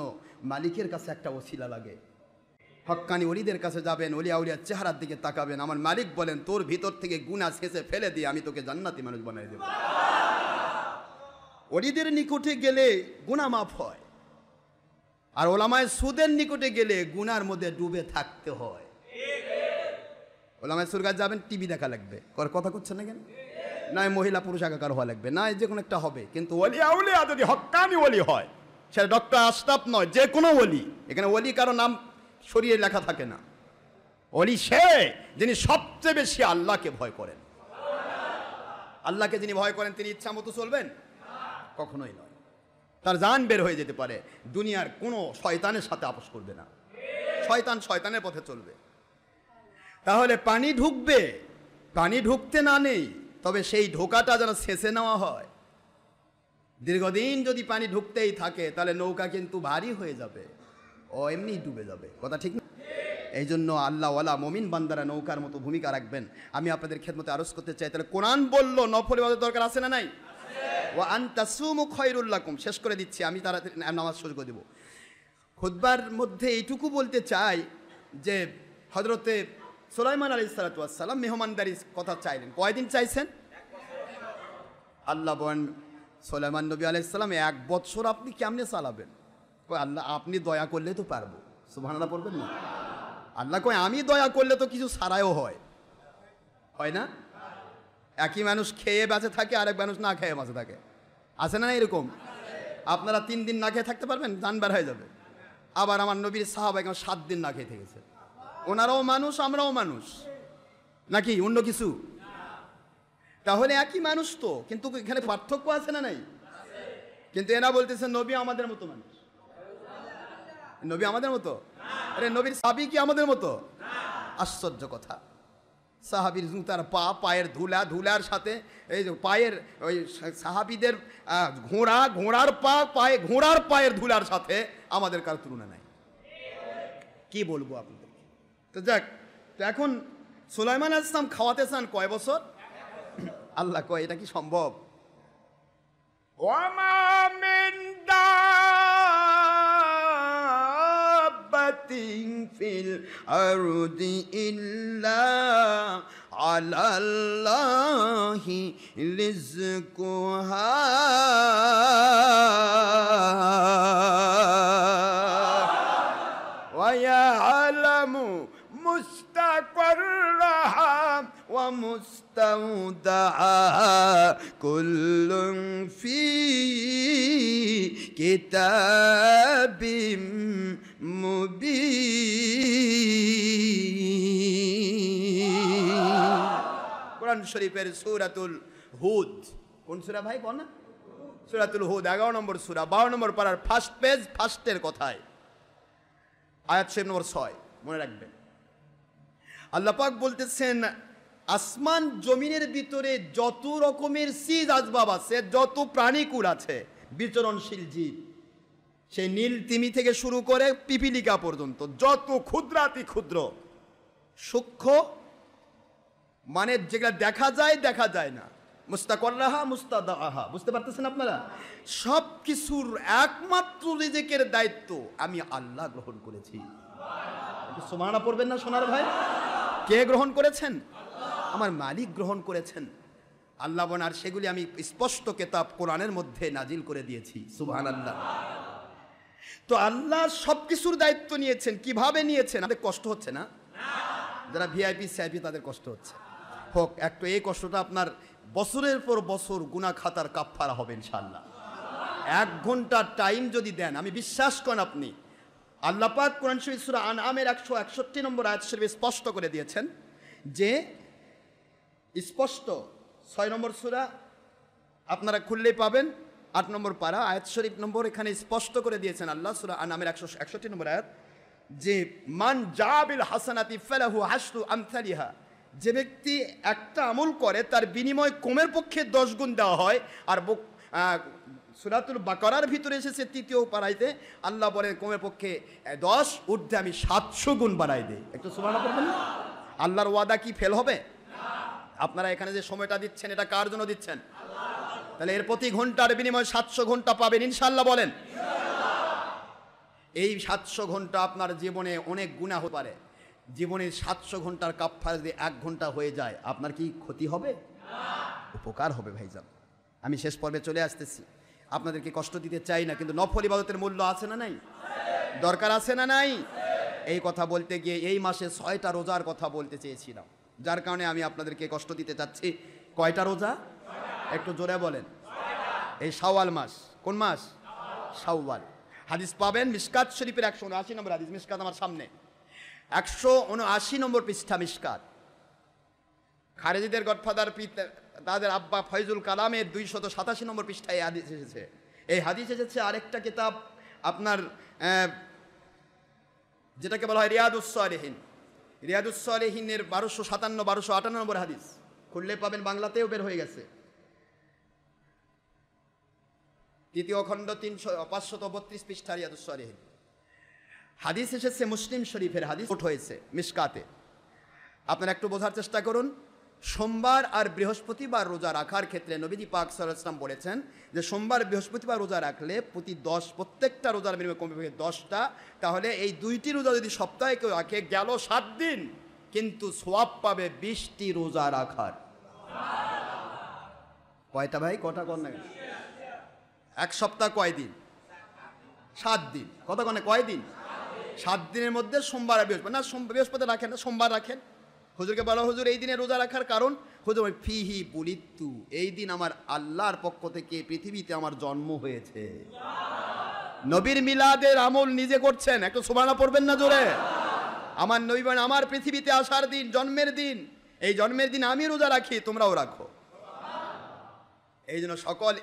মালিকের কাছে একটা ওসিলা লাগে। হক্কানি ওলিদের কাছে যাবেন, ওলিয়া উলিয়ার চেহারার দিকে তাকাবেন, আমার মালিক বলেন তোর ভিতর থেকে গুনাহ ছেঁচে ফেলে দিয়ে আমি তোকে জান্নাতি মানুষ বানাই দেব। ওলিদের নিকটে গেলে গুনাহ মাফ হয়, আর ওলামায়ে সুদের নিকটে গেলে গুনার মধ্যে ডুবে থাকতে হয়। ওলামায়ে সুর কাছে যাবেন, টিভি দেখা লাগবে, কথা করছেন না কেন? নয় মহিলা পুরুষ একাকার হওয়া লাগবে, না যে কোনো একটা হবে, কিন্তু ওলি আউলিয়া যদি হক্কানি ওলি হয়, সেটা ডক্টর আশরাফ নয়, যে কোনো ওলি। এখানে ওলি কারো নাম সরিয়ে লেখা থাকে না। ওলি সে যিনি সবচেয়ে বেশি আল্লাহকে ভয় করেন। আল্লাহকে যিনি ভয় করেন তিনি ইচ্ছা মতো চলবেন? কখনোই নয়। তার জান বের হয়ে যেতে পারে, দুনিয়ার কোনো শয়তানের সাথে আপোষ করবে না, শয়তান শয়তানের পথে চলবে। তাহলে পানি ঢুকবে, পানি ঢুকতে না নেই, তবে সেই ঢোকাটা যেন ছেঁচে নেওয়া হয়। দীর্ঘদিন যদি পানি ঢুকতেই থাকে তাহলে নৌকা কিন্তু ভারী হয়ে যাবে, ও এমনি ডুবে যাবে, কথা ঠিক না? এই জন্য আল্লাহওয়ালা মমিন বান্দারা নৌকার মতো ভূমিকা রাখবেন। আমি আপনাদের খেদমতে আরজ করতে চাই, তাহলে কোরআন বললো নফল ইবাদত দরকার আছে না নাই? ওয়া আন তাসুমু খায়রুল লাকুম। শেষ করে দিচ্ছি, আমি তাড়াতাড়ি নামাজ শুরু করে দেব। খুতবার মধ্যে এইটুকু বলতে চাই যে হযরতে সুলাইমান আলাইহিস সালাতু ওয়াস সালাম মেহমানদারির কথা চাইলেন, কয়দিন চাইছেন? আল্লাহ বলেন সুলাইমান নবী আলাইহিস সালাম 1 বছর আপনি কেমনে চালাবেন? কয় আল্লাহ আপনি দয়া করলে তো পারবো। সুবহানাল্লাহ পড়বেন না? আল্লাহ কয় আমি দয়া করলে তো কিছু ছাড়াইও হয়, হয় না? একই মানুষ খেয়ে বেঁচে থাকে, আরেক মানুষ না খেয়ে বেঁচে থাকে, আছে না এরকম? আপনারা 3 দিন না খেয়ে থাকতে পারবেন? জান বের হয়ে যাবে। আবার আমার নবীর সাহাবা 7 দিন না খেয়ে থেকেছে। ওনারাও মানুষ, আমরাও মানুষ, নাকি অন্য কিছু? তাহলে একই মানুষ তো, কিন্তু এখানে পার্থক্য আছে না নাই? কিন্তু এরা বলতেছে নবী আমাদের মতো মানুষ। নবী আমাদের মতো? আরে নবীর সাহাবী কি আমাদের মতো? আশ্চর্য কথা। সাহাবীর জুতার পায়ের ধুলার সাথে এই যে পায়ের ওই সাহাবীদের ঘোড়ার পায়ের ধুলার সাথে আমাদের কার তুলনা নাই। কি বলবো আপনাদের? তো যাক, তো এখন সুলাইমান আলাইহিস সালাম খাওয়াতে চান কয় বছর? আল্লাহ কয় এটা কি সম্ভব? ওয়ামা মিন দাব্বাতিন ফিল আরদি ইল্লা আলাল্লাহি রিজকুহা ওয়া ইয়ালামু মুস্তাকররাহা ওয়া মুস্তাউদাহা কুল্লুন ফি কিতাবিম মুবিন। কোরআন শরীফের সূরাতুল হুদ, কোন সূরা ভাই কোন? সূরাতুল হুদ 11 নম্বর সূরা, 52 নম্বর পারার ফার্স্ট পেজ, ফার্স্টের কথায় আয়াত শরীফ নম্বর 6 মনে রাখবেন। আল্লাহ পাক বলতেছেন আসমান জমিনের ভিতরে যত রকমের চিজ আসবাব আছে, যত প্রাণীকুল আছে, বিচরণশীল জীব, সেই নীল তিমি থেকে শুরু করে পিপিলিকা পর্যন্ত, যত ক্ষুদ্রাতি ক্ষুদ্র সূক্ষ্ম, মানে যেগুলা দেখা যায় না, মুস্তাকররাহা মুস্তাদাহা, বুঝতে পারতেছেন আপনারা? সব কিছুর একমাত্র রিজিকের দায়িত্ব আমি আল্লাহ গ্রহণ করেছি। সুবহানাল্লাহ পড়বেন না সোনার ভাই? কে গ্রহণ করেছেন? আমার মালিক গ্রহণ করেছেন। আল্লাহ বলেন আর সেগুলি আমি স্পষ্ট কেতাব কোরআনের মধ্যে নাজিল করে দিয়েছি। সুবহানাল্লাহ। তো আল্লাহ সব কিছুর দায়িত্ব নিয়েছেন। কিভাবে নিয়েছেন? আমাদের কষ্ট হচ্ছে না? যারা ভিআইপি সিআইপি তাদের কষ্ট হচ্ছে, হোক একটু। এই কষ্টটা আপনার বছরের পর বছর গুনাহ খাতার কাফফারা হবে ইনশাআল্লাহ। 1 ঘন্টা টাইম যদি দেন, আমি বিশ্বাস করেন আপনি, আল্লাহ পাক কোরআন শরীফ সূরা আনআমের 161 নম্বর আয়াত শরীফে স্পষ্ট করে দিয়েছেন যে স্পষ্ট 6 নম্বর সূরা আপনারা খুললেই পাবেন, 8 নম্বর পারা আয়াত শরীফ নম্বর, এখানে স্পষ্ট করে দিয়েছেন আল্লাহ সূরা আনআমের 161 নম্বর আয়াত যে মান জাবিল হাসানাতি ফালাহু আশরু আমসালিহা, যে ব্যক্তি একটা আমল করে তার বিনিময় কমের পক্ষে 10 গুণ দেওয়া হয়। আর সূরাতুল বাকারার ভিতরে এসেছে 3য় পারাইতে আল্লাহ বলেন কমের পক্ষে 10, ঊর্ধ্বে আমি 700 গুণ বাড়াই দেই। একটু সুবহানাল্লাহ বলবেন না? আল্লাহর ওয়াদা কি ফেল হবে? আপনারা এখানে যে সময়টা দিচ্ছেন এটা কার জন্য দিচ্ছেন? তাহলে এর প্রতি ঘন্টার বিনিময়ে 700 ঘন্টা পাবেন ইনশাআল্লাহ বলেন। এই 700 ঘন্টা আপনার জীবনে অনেক গুনাহ হতে পারে। জীবনে 700 ঘন্টার কাফফারা যদি 1 ঘন্টা হয়ে যায়, আপনার কি ক্ষতি হবে? উপকার হবে ভাইজান। আমি শেষ পর্বে চলে আসতেছি, আপনাদেরকে কষ্ট দিতে চাই না, কিন্তু নফল ইবাদতের মূল্য আছে না নাই? দরকার আছে না নাই? এই কথা বলতে গিয়ে এই মাসে 6টা রোজার কথা বলতে চেয়েছিলাম, যার কারণে আমি আপনাদেরকে কষ্ট দিতে চাচ্ছি। কয়টা রোজা? একটু জোরে বলেন। এই শাওয়াল মাস। কোন মাস? শাওয়াল। হাদিস পাবেন মিশকাত শরীফের 179 নম্বর হাদিস। মিশকাত আমার সামনে 179 নম্বর পৃষ্ঠা মিশকাত। খারেজিদের গডফাদার তাদের আব্বা ফয়জুল কালামের 287 নম্বর পৃষ্ঠায় এই হাদিস এসেছে। এই হাদিস এসেছে আরেকটা কিতাব আপনার যেটাকে বলা হয় রিয়াদুস সালেহিন। রিয়াদুস সালেহিনের 1257 1258 নম্বর হাদিস খুললে পাবেন, বাংলাতেও বের হয়ে গেছে। 3য় খণ্ড 532 পৃষ্ঠা রিয়াদুস সালেহিন। হাদিস এসেছে মুসলিম শরীফের হাদিস, কোট হয়েছে মিশকাতে। আপনারা একটু বোঝার চেষ্টা করুন। সোমবার আর বৃহস্পতিবার রোজা রাখার ক্ষেত্রে নবীজি পাক সাল্লাল্লাহু আলাইহি ওয়াসাল্লাম বলেছেন যে সোমবার বৃহস্পতিবার রোজা রাখলে প্রত্যেকটা রোজার বিনিময়ে কমপক্ষে 10টা, তাহলে এই 2টি রোজা যদি সপ্তাহে কেউ রাখে গেল 7 দিন, কিন্তু সওয়াব পাবে 20টি রোজা রাখার। কয়টা ভাই? কটা কর না? 1 সপ্তাহ কয় দিন? 7 দিন। কত কনে কয় দিন? 7 দিনের মধ্যে সোমবার আর বৃহস্পতি না, বৃহস্পতি রাখেন না, সোমবার রাখেন। হুজুরকে বলা, হুজুর এই দিনে রোজা রাখার কারণ? হুজুর ফিহি বুলিতু, এই দিন আমার আল্লাহর পক্ষ থেকে পৃথিবীতে আমার জন্ম হয়েছে। নবীর মিলাদের আমল নিজে করছেন, একটু সুবহানাল্লাহ পড়বেন না জোরে? আমার নবী বলেন আমার পৃথিবীতে আসার দিন, জন্মের দিন, এই জন্মের দিন আমি রোজা রাখি, তোমরাও রাখো। এই জন্য সকল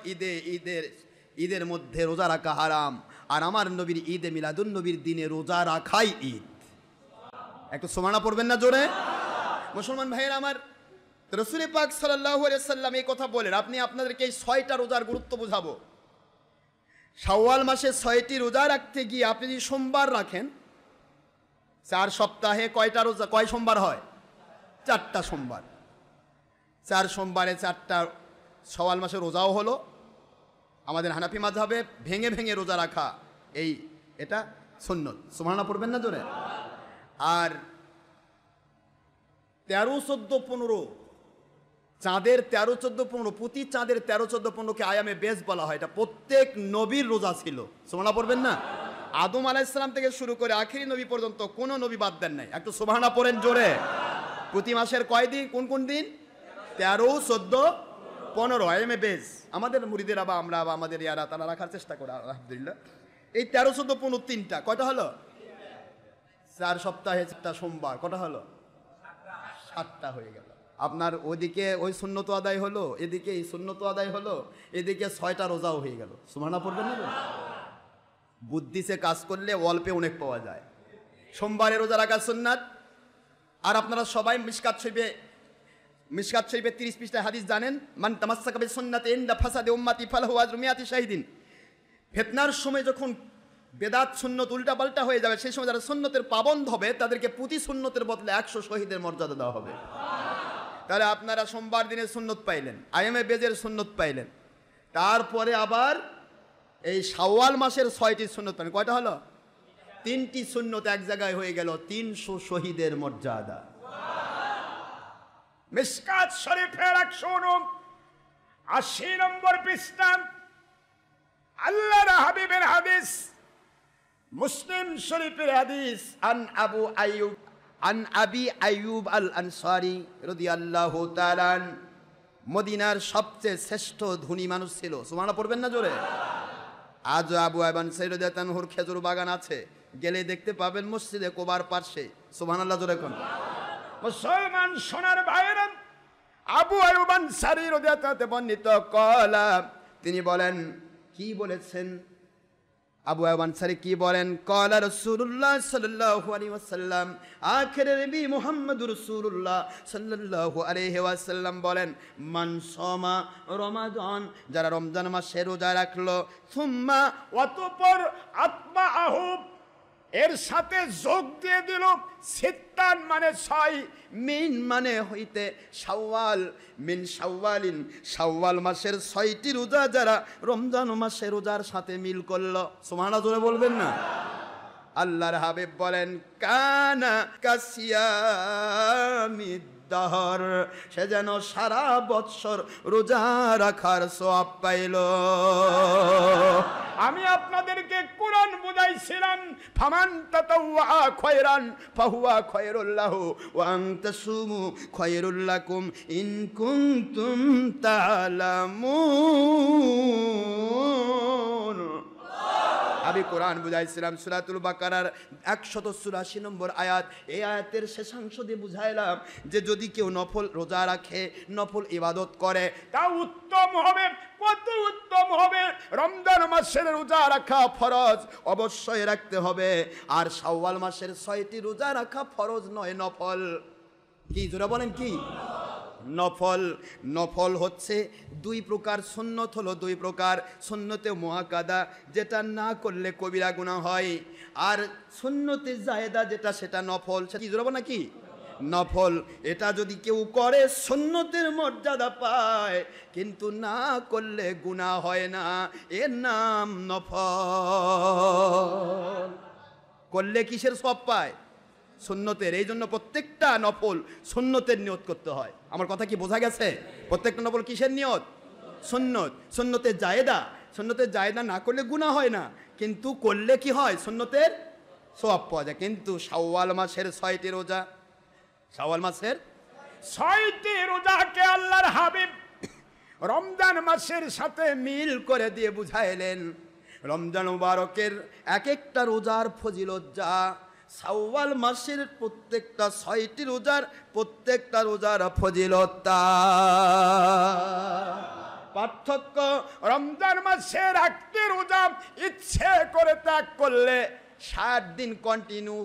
ঈদের মধ্যে রোজা রাখা হারাম, আর আমার নবীর ঈদে মিলাদুন নবীর দিনে রোজা রাখাই ঈদ। একটু সুবহানাল্লাহ পড়বেন না জোরে? মুসলমান ভাইয়ের আমার, রাসূল পাক সাল্লাল্লাহু আলাইহি ওয়াসাল্লাম এই কথা বলেন। আপনি আপনাদেরকে এই 6টা রোজার গুরুত্ব বুঝাবো। শাওয়াল মাসে 6টি রোজা রাখতে গিয়ে আপনি যদি সোমবার রাখেন, 4 সপ্তাহে কয়টা রোজা, কয় সোমবার হয়? 4টা সোমবার। 4 সোমবারে 4টা শাওয়াল মাসে রোজাও হলো। আমাদের হানাফি মাযহাবে ভেঙে ভেঙে রোজা রাখা এটা সুন্নত। সুবহানাল্লাহ পড়বেন না জোরে? আর 13, 14, 15 চাঁদের 13, 14, 15 প্রতি চাঁদের 13, 14, 15কে আয়ামে বেশ বলা হয়। এটা প্রত্যেক নবীর রোজা ছিল। সুবহানাল্লাহ পড়বেন না? আদম আলাইহিস সালাম থেকে শুরু করে আখিরি নবী পর্যন্ত কোনো নবী বাদ দেন নাই। একটু সুবহানাল্লাহ পড়েন জোরে। প্রতি মাসের কয় দিন? কোন কোন দিন? 13, 14, 15 আয়ামে বেশ। আমাদের মুরিদেরা বা আমরা বা আমাদের ইয়ারা তারা রাখার চেষ্টা করে আলহামদুলিল্লাহ। এই 13, 14, 15 3টা কয়টা হলো? 4 সপ্তাহে 4টা সোমবার, কটা হলো? 7টা হয়ে গেল। আপনার ওইদিকে ওই সুন্নত আদায় হলো, এদিকে এই সুন্নত আদায় হলো, এদিকে 6টা রোজাও হয়ে গেল। সুবহানাল্লাহ পড়বেন না? বুদ্ধি সে কাজ করলে অল্পে অনেক পাওয়া যায়। সোমবারে রোজা রাখা সুন্নাত। আর আপনারা সবাই মিশকাত শরীফে 30 পৃষ্ঠায় হাদিস জানেন, মান তামাসসাকা বিসুন্নাতি ইনদা ফাসাদি উম্মতি ফালাহু আজরু মিয়াতি শাহিদিন। ফিতনার সময় যখন বেদাত সুন্নত উল্টাপাল্টা হয়ে যাবে, সেই সময় যারা সুন্নতের পাবন্দ হবে তাদেরকে প্রতি সুন্নতের বদলে 100 শহীদের মর্যাদা দেওয়া হবে। তাহলে আপনারা সোমবার দিনে সুন্নত পাইলেন, আয়ামে বেজের সুন্নত পাইলেন, তারপরে আবার এই শাওয়াল মাসের 6টি সুন্নত পাইলেন। কয়টা হলো? 3টি সুন্নত এক জায়গায় হয়ে গেল, 300 শহীদের মর্যাদা। মিশকাত শরীফের 80 নম্বর পৃষ্ঠা, আল্লাহর হাবিবের হাদিস, মুসলিম শরীফের হাদিস। আন আবি আইয়ুব আল আনসারী রাদিয়াল্লাহু তাআলা, মদিনার সবচেয়ে শ্রেষ্ঠ ধনী মানুষ ছিল। সুবহানাল্লাহ পড়বেন না জোরে? আজ আবু আইয়ুব আনসারী রাদিয়াল্লাহু তাআলার খেজুর বাগান আছে, গেলে দেখতে পাবেন মসজিদে কোবার পাশে। সুবহানাল্লাহ জোরে কোন? মুসলমান সোনার ভাইরা, আবু আইয়ুব আনসারী রাদিয়াল্লাহু তাআলা বর্ণিত কলা, তিনি বলেন, কি বলেছেন আবু আইয়ুব আনসারী কি বলেন? কলা রাসূলুল্লাহ সাল্লাল্লাহু আলাইহি ওয়াসাল্লাম, আখিরের নবী মুহাম্মদুর রাসূলুল্লাহ সাল্লাল্লাহু আলাইহি ওয়াসাল্লাম বলেন, মান সামা রমাদান, যারা রমজান মাসে রোজা রাখলো, সুম্মা অতঃপর আতবাআহু, এর সাথে যোগ দিয়ে দিল, সিত্তান মানে 6, মিন মানে হইতে শাওয়াল, মিন শাওয়ালিন, শাওয়াল মাসের 6টি রোজা যারা রমজান মাসের রোজার সাথে মিল করলো। সুবহানাল্লাহ জোরে বলবেন না? আল্লাহর হাবিব বলেন, কানা কাসিয়ামিদ দাহর, সে যেন সারা বৎসর রোজা রাখার সওয়াব পাইল। আমি আপনাদেরকে কোরআন বুঝাইছিলাম, ফামান তাতাওয়া খায়রান ফাহুয়া খায়রুল লাহু ওয়া আন তাসুমু খায়রুল লাকুম ইন কুনতুম তা'লামুন। আমি কোরআন বুঝাইছিলাম সূরাতুল বাকারার 184 নম্বর আয়াত। এই আয়াতের শেষাংশ দিয়ে বুঝাইলাম যে যদি কেউ নফল রোজা রাখে, নফল ইবাদত করে, তা উত্তম হবে। কত উত্তম হবে! রমজান মাসের রোজা রাখা ফরজ, অবশ্যই রাখতে হবে। আর শাওয়াল মাসের 6টি রোজা রাখা ফরজ নয়, নফল। কি জোরে বলেন? কি নফল? নফল হচ্ছে 2 প্রকার, সুন্নত হলো 2 প্রকার। সুন্নতে মুআক্কাদা, যেটা না করলে কবিরা গুনাহ হয়, আর সুন্নতে জায়েদা, যেটা সেটা নফল। সেটা কি জোরে বলেন? কি নফল? এটা যদি কেউ করে সুন্নতের মর্যাদা পায়, কিন্তু না করলে গুনাহ হয় না, এর নাম নফল। করলে কিসের সওয়াব পায়? সুন্নতের। এই জন্য প্রত্যেকটা নফল সুন্নতের নিয়ত করতে হয়। আমার কথা কি বোঝা গেছে? প্রত্যেকটা নফল কিসের নিয়ত? সুন্নত। সুন্নতের জায়েদা, সুন্নতের জায়েদা না করলে গুনাহ হয় না, কিন্তু করলে কি হয়? সুন্নতের সওয়াব পাওয়া যায়। কিন্তু শাওয়াল মাসের 6টি রোজা, শাওয়াল মাসের 6টি রোজাকে আল্লাহর হাবিব রমজান মাসের সাথে মিল করে দিয়ে বুঝাইলেন। রমজান মুবারকের এক একটা রোজার ফজিলত যা, শাওয়াল মাসের প্রত্যেকটা 6টি রোজার প্রত্যেকটা রোজার ফজিলত তা। পার্থক্য, রমজান মাসের একটি রোজা ইচ্ছে করে ত্যাগ করলে 60 দিন কন্টিনিউ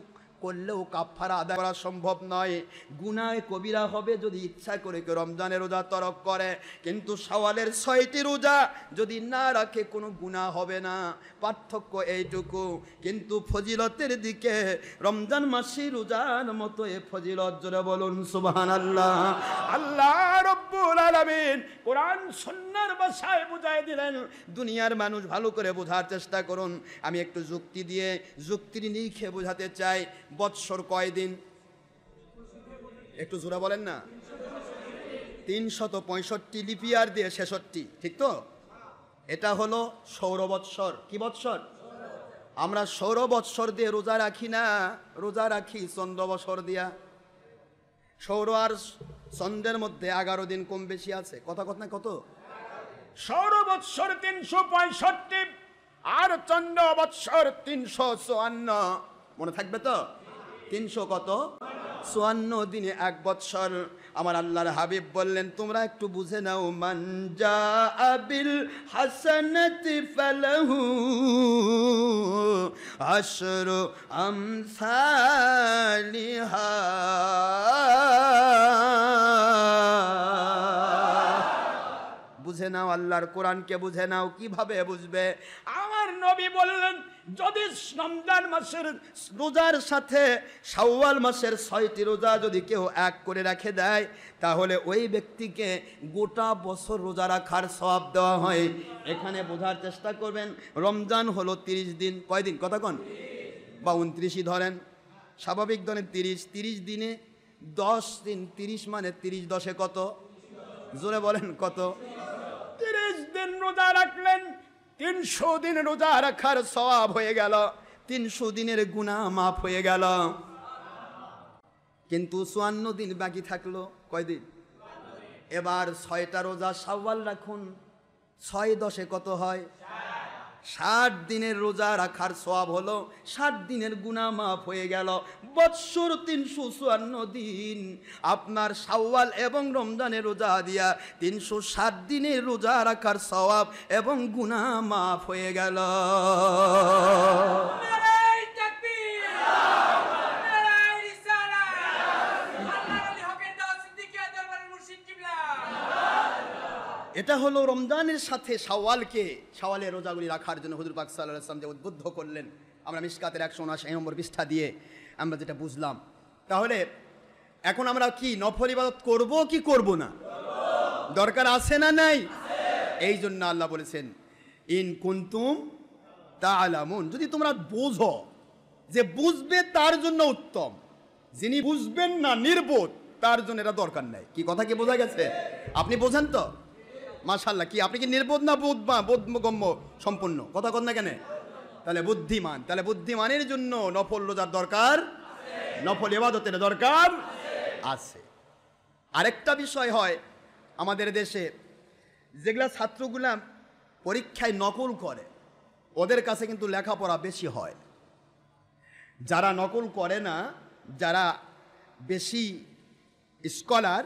করলেও কাফারা আদায় করা সম্ভব নয়, গুনাহ কবিরা হবে যদি ইচ্ছা করে কেউ রমজানের রোজা তরক করে। কিন্তু শাওয়ালের 6টি রোজা যদি না রাখে কোনো গুনাহ হবে না। পার্থক্য এইটুকু। কিন্তু ফজিলতের দিকে রমজান মাসে রোজার মতো এ ফজিলত, জোরে বলুন সুবহানাল্লাহ। আল্লাহ রাব্বুল আলামিন কোরআন সুন্নাহর ভাষায় বুঝাই দিলেন। দুনিয়ার মানুষ ভালো করে বোঝার চেষ্টা করুন। আমি একটু যুক্তি দিয়ে, যুক্তির নিরিখে বোঝাতে চাই। বৎসর কয় দিন? একটু জোরে বলেন না। 365 লিপিয়ার দিয়ে 66, ঠিক তো? এটা হলো সৌর বৎসর। কি বৎসর? আমরা সৌর বৎসর দিয়ে রোজা রাখি না, রোজা রাখি চন্দ্র বৎসর দিয়া। সৌর আর চন্দ্রের মধ্যে 11 দিন কম বেশি আছে। কথা না কত? সৌর বৎসর 365 আর চন্দ্র বৎসর 354। মনে থাকবে তো? 300 কত? 54 দিনে 1 বৎসর। আমার আল্লাহর হাবিব বললেন, তোমরা একটু বুঝে নাও, মান জাআ বিল হাসানাতি ফালাহু আশরু আমসালিহা। বুঝে নাও, আল্লাহর কোরআনকে বুঝে নাও। কিভাবে বুঝবে? আমার নবী বললেন, যদি রমজান মাসের রোজার সাথে শাওয়াল মাসের 6টি রোজা যদি কেউ এক করে রেখে দেয়, তাহলে ওই ব্যক্তিকে গোটা বছর রোজা রাখার সওয়াব দেওয়া হয়। এখানে বোঝার চেষ্টা করবেন, রমজান হলো 30 দিন। কয় দিন? কথা কন। বা 29ই ধরেন, স্বাভাবিক ধরেন 30 দিনে 10 দিন। 30 মানে 30 10 কত? জোরে বলেন কত? রোজা রাখলেন, 300 দিন রোজা রাখার সওয়াব হয়ে গেল, 300 দিনের গুনাহ মাফ হয়ে গেল। কিন্তু 54 দিন বাকি থাকলো। কয়দিন? এবার 6টা রোজা শাওয়াল রাখুন, 6 10 কত হয়? 60 দিনের রোজা রাখার সওয়াব হলো, 60 দিনের গুনাহ মাফ হয়ে গেল। বৎসর 354 দিন আপনার শাওয়াল এবং রমজানের রোজা দিয়া 360 দিনের রোজা রাখার সওয়াব এবং গুনাহ মাফ হয়ে গেল। এটা হলো রমজানের সাথে শাওয়ালের রোজাগুলি রাখার জন্য হুজুর পাক সাল্লাল্লাহু আলাইহি ওয়াসাল্লাম যে উদ্বুদ্ধ করলেন। আমরা মিশকাতের 179 নম্বর পৃষ্ঠা দিয়ে আমরা যেটা বুঝলাম। তাহলে এখন আমরা কি নফল ইবাদত করব কি করব না? দরকার আছে না নাই? এই জন্য আল্লাহ বলেছেন ইন কুনতুম তাআলামুন, যদি তোমরা বোঝো, যে বুঝবে তার জন্য উত্তম, যিনি বুঝবেন না নির্বোধ তার জন্য এটা দরকার নাই। কি কথা কি বোঝা গেছে? আপনি বোঝেন তো? মাশাআল্লাহ। কি আপনি কি নির্বোধ না বোধগম্য সম্পূর্ণ? কথা কন না কেন? তাহলে বুদ্ধিমান। তাহলে বুদ্ধিমানের জন্য নফল রোজার দরকার, নফল ইবাদতের দরকার আছে। আরেকটা বিষয় হয় আমাদের দেশে, যেগুলা ছাত্রগুলা পরীক্ষায় নকল করে ওদের কাছে কিন্তু লেখাপড়া বেশি হয়। যারা নকল করে না, যারা বেশি স্কলার,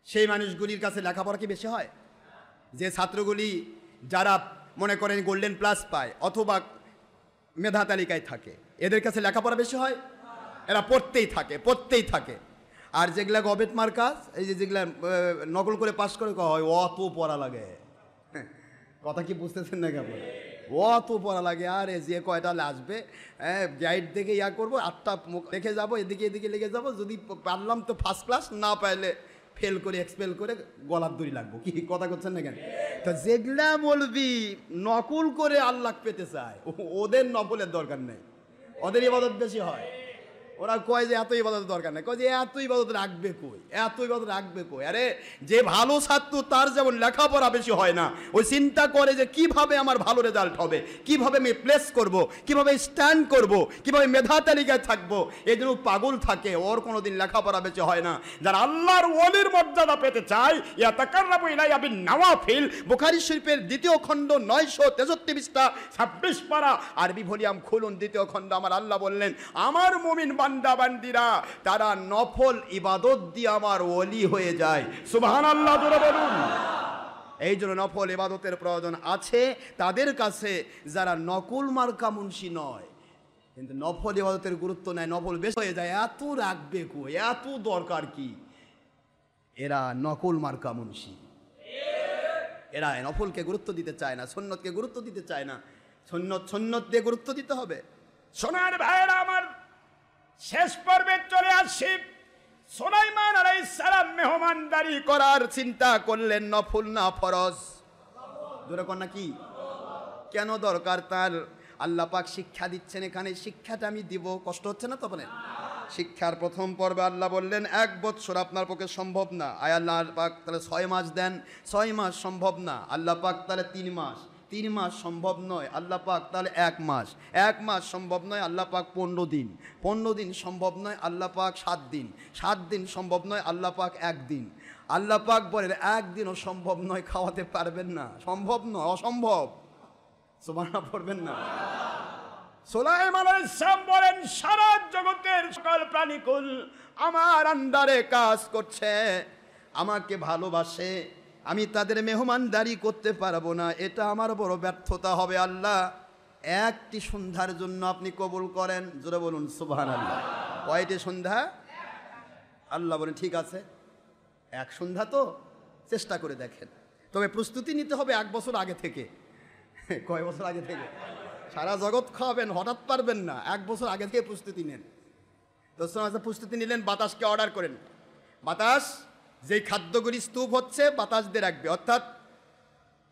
সেই মানুষগুলির কাছে লেখাপড়া কি বেশি হয়? যে ছাত্রগুলি যারা মনে করেন গোল্ডেন প্লাস পায় অথবা মেধা তালিকায় থাকে, এদের কাছে লেখাপড়া বেশি হয়, এরা পড়তেই থাকে। আর যেগুলা গবেট মার্কাস, এই যে যেগুলা নকল করে পাশ করে হয়, অত পড়া লাগে। কথা কি বুঝতেছেন না কেমন? অত পড়া লাগে। আরে যে কয়টা আসবে, গাইড দেখে ইয়া করবো, 8টা লিখে যাবো, এদিকে লিখে যাবো, যদি পারলাম তো ফার্স্ট ক্লাস, না পাইলে ফেল করে এক্সপেল করে গলার দড়ি লাগবো। কি কথা করছেন না কেন? তো যেগুলা বলবি নকল করে আল্লাহ পেতে চায়, ওদের নকলের দরকার নেই, ওদের ইবাদত বেশি হয়। ওরা কয় যে এত ইবাদত দরকার নেই, কয় যে এত ইবাদত রাখবে কই? আরে যে ভালো ছাত্র তার যেমন লেখাপড়া বেশি হয় না, ওই চিন্তা করে যে কিভাবে আমার ভালো রেজাল্ট হবে, কিভাবে আমি প্লেস করব, কিভাবে স্ট্যান্ড করব, কিভাবে মেধা তালিকায় থাকবো, এই জন্য পাগল থাকে। ওর কোনোদিন লেখাপড়া বেশি হয় না। যারা আল্লাহর ওলির মর্যাদা পেতে চায়, ইয়াতাকাররাবু ইলাইয়া বিন নওয়াফিল, বুখারী শরীফের 2য় খণ্ড 963 পৃষ্ঠা 26 পারা আরবি ভলিউম খুলুন, 2য় খণ্ড। আমার আল্লাহ বললেন আমার মুমিন বান্দা বান্দিরা তারা নফল ইবাদত দিয়ে আমার ওলি হয়ে যায়। সুবহানাল্লাহ জোরে বলুন। এই জন্য নফল ইবাদতের প্রয়োজন আছে তাদের কাছে যারা নকল মার্কা মুন্সি নয়, কিন্তু নফল ইবাদতের গুরুত্ব নেয়, নফল বেশি হয়ে যায়। এত রাখবে কই, এত দরকার কি? এরা নকল মার্কা মুন্সি, এরা নফলকে গুরুত্ব দিতে চায় না, সুন্নতকে গুরুত্ব দিতে চায় না। সুন্নত দিয়ে গুরুত্ব দিতে হবে। সোনার ভাইয়েরা আমার, শেষ পর্বে চলে আসছি। সুলাইমান আলাইহিস সালাম মেহমানদারি করার চিন্তা করলেন, নফল না ফরজ। জোরে কর না কি? কেন দরকার তার? আল্লাহ পাক শিক্ষা দিচ্ছেন, এখানে শিক্ষাটা আমি দিব, কষ্ট হচ্ছে না তো আপনার? শিক্ষার প্রথম পর্বে আল্লাহ বললেন 1 বৎসর আপনার পক্ষে সম্ভব না। আল্লাহ পাক তাহলে 6 মাস দেন, 6 মাস সম্ভব না। আল্লাহ পাক তাহলে 3 মাস, 3 মাস সম্ভব নয়। আল্লাহ পাক তাহলে 1 মাস, 1 মাস সম্ভব নয়। আল্লাহ পাক 15 দিন, 15 দিন সম্ভব নয়। আল্লাহ পাক 7 দিন, 7 দিন সম্ভব নয়। আল্লাহ পাক 1 দিন। আল্লাহ পাক বলেন 1 দিনও সম্ভব নয়, খাওয়াতে পারবেন না, সম্ভব নয়, অসম্ভব। সুবহানাল্লাহ পড়বেন না? সুলাইমান আলাইহিস সালাম বলেন সারা জগতের সকল প্রাণীকুল আমার আন্ডারে কাজ করছে, আমাকে ভালোবাসে, আমি তাদের মেহমানদারি করতে পারবো না, এটা আমার বড় ব্যর্থতা হবে। আল্লাহ একটি সন্ধ্যার জন্য আপনি কবুল করেন। জোরে বলুন সুবহানাল্লাহ। কয়টি সন্ধ্যা? আল্লাহ বলেন ঠিক আছে, 1 সন্ধ্যা তো চেষ্টা করে দেখেন, তবে প্রস্তুতি নিতে হবে 1 বছর আগে থেকে। কয় বছর আগে থেকে? সারা জগৎ খাওয়াবেন, হঠাৎ পারবেন না, 1 বছর আগে থেকে প্রস্তুতি নেন। তো প্রস্তুতি নিলেন, বাতাসকে অর্ডার করেন, বাতাস যেই খাদ্যগুলি স্তূপ হচ্ছে বাতাস দিয়ে রাখবে, অর্থাৎ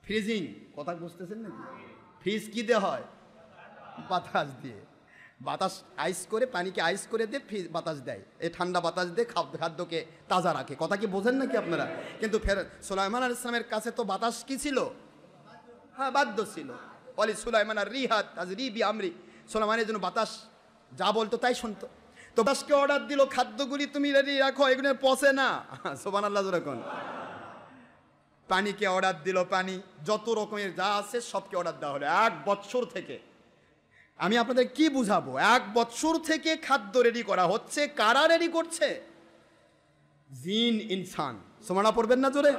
ফ্রিজিং। কথা বুঝতেছেন নাকি? ফ্রিজ কি দিয়ে হয়? বাতাস দিয়ে। বাতাস আইস করে, পানিকে আইস করে দিয়ে বাতাস দেয়, এই ঠান্ডা বাতাস দিয়ে খাদ্যকে তাজা রাখে। কথা কি বোঝেন নাকি আপনারা? কিন্তু ফের সুলাইমান আলাইহিস সালামের কাছে তো বাতাস কি ছিল? হ্যাঁ, বাদ্য ছিল। বলি সুলাইমান আর রিহাত আজ রিবি আমরি, সুলাইমানের জন্য বাতাস যা বলতো তাই শুনতো। তো বাতাসকে অর্ডার দিল, খাদ্যগুলি তুমি রেডি রাখো, এগুলো পচে না। সুবহানাল্লাহ জোরে কোন। পানিকে অর্ডার দিল, পানি যত রকমের যা আছে সবকে অর্ডার দেওয়া হলো 1 বৎসর থেকে। আমি আপনাদের কি বুঝাবো? 1 বৎসর থেকে খাদ্য রেডি করা হচ্ছে। কারা রেডি করছে? জিন ইনসান। সমানা পড়বেন না জোরে?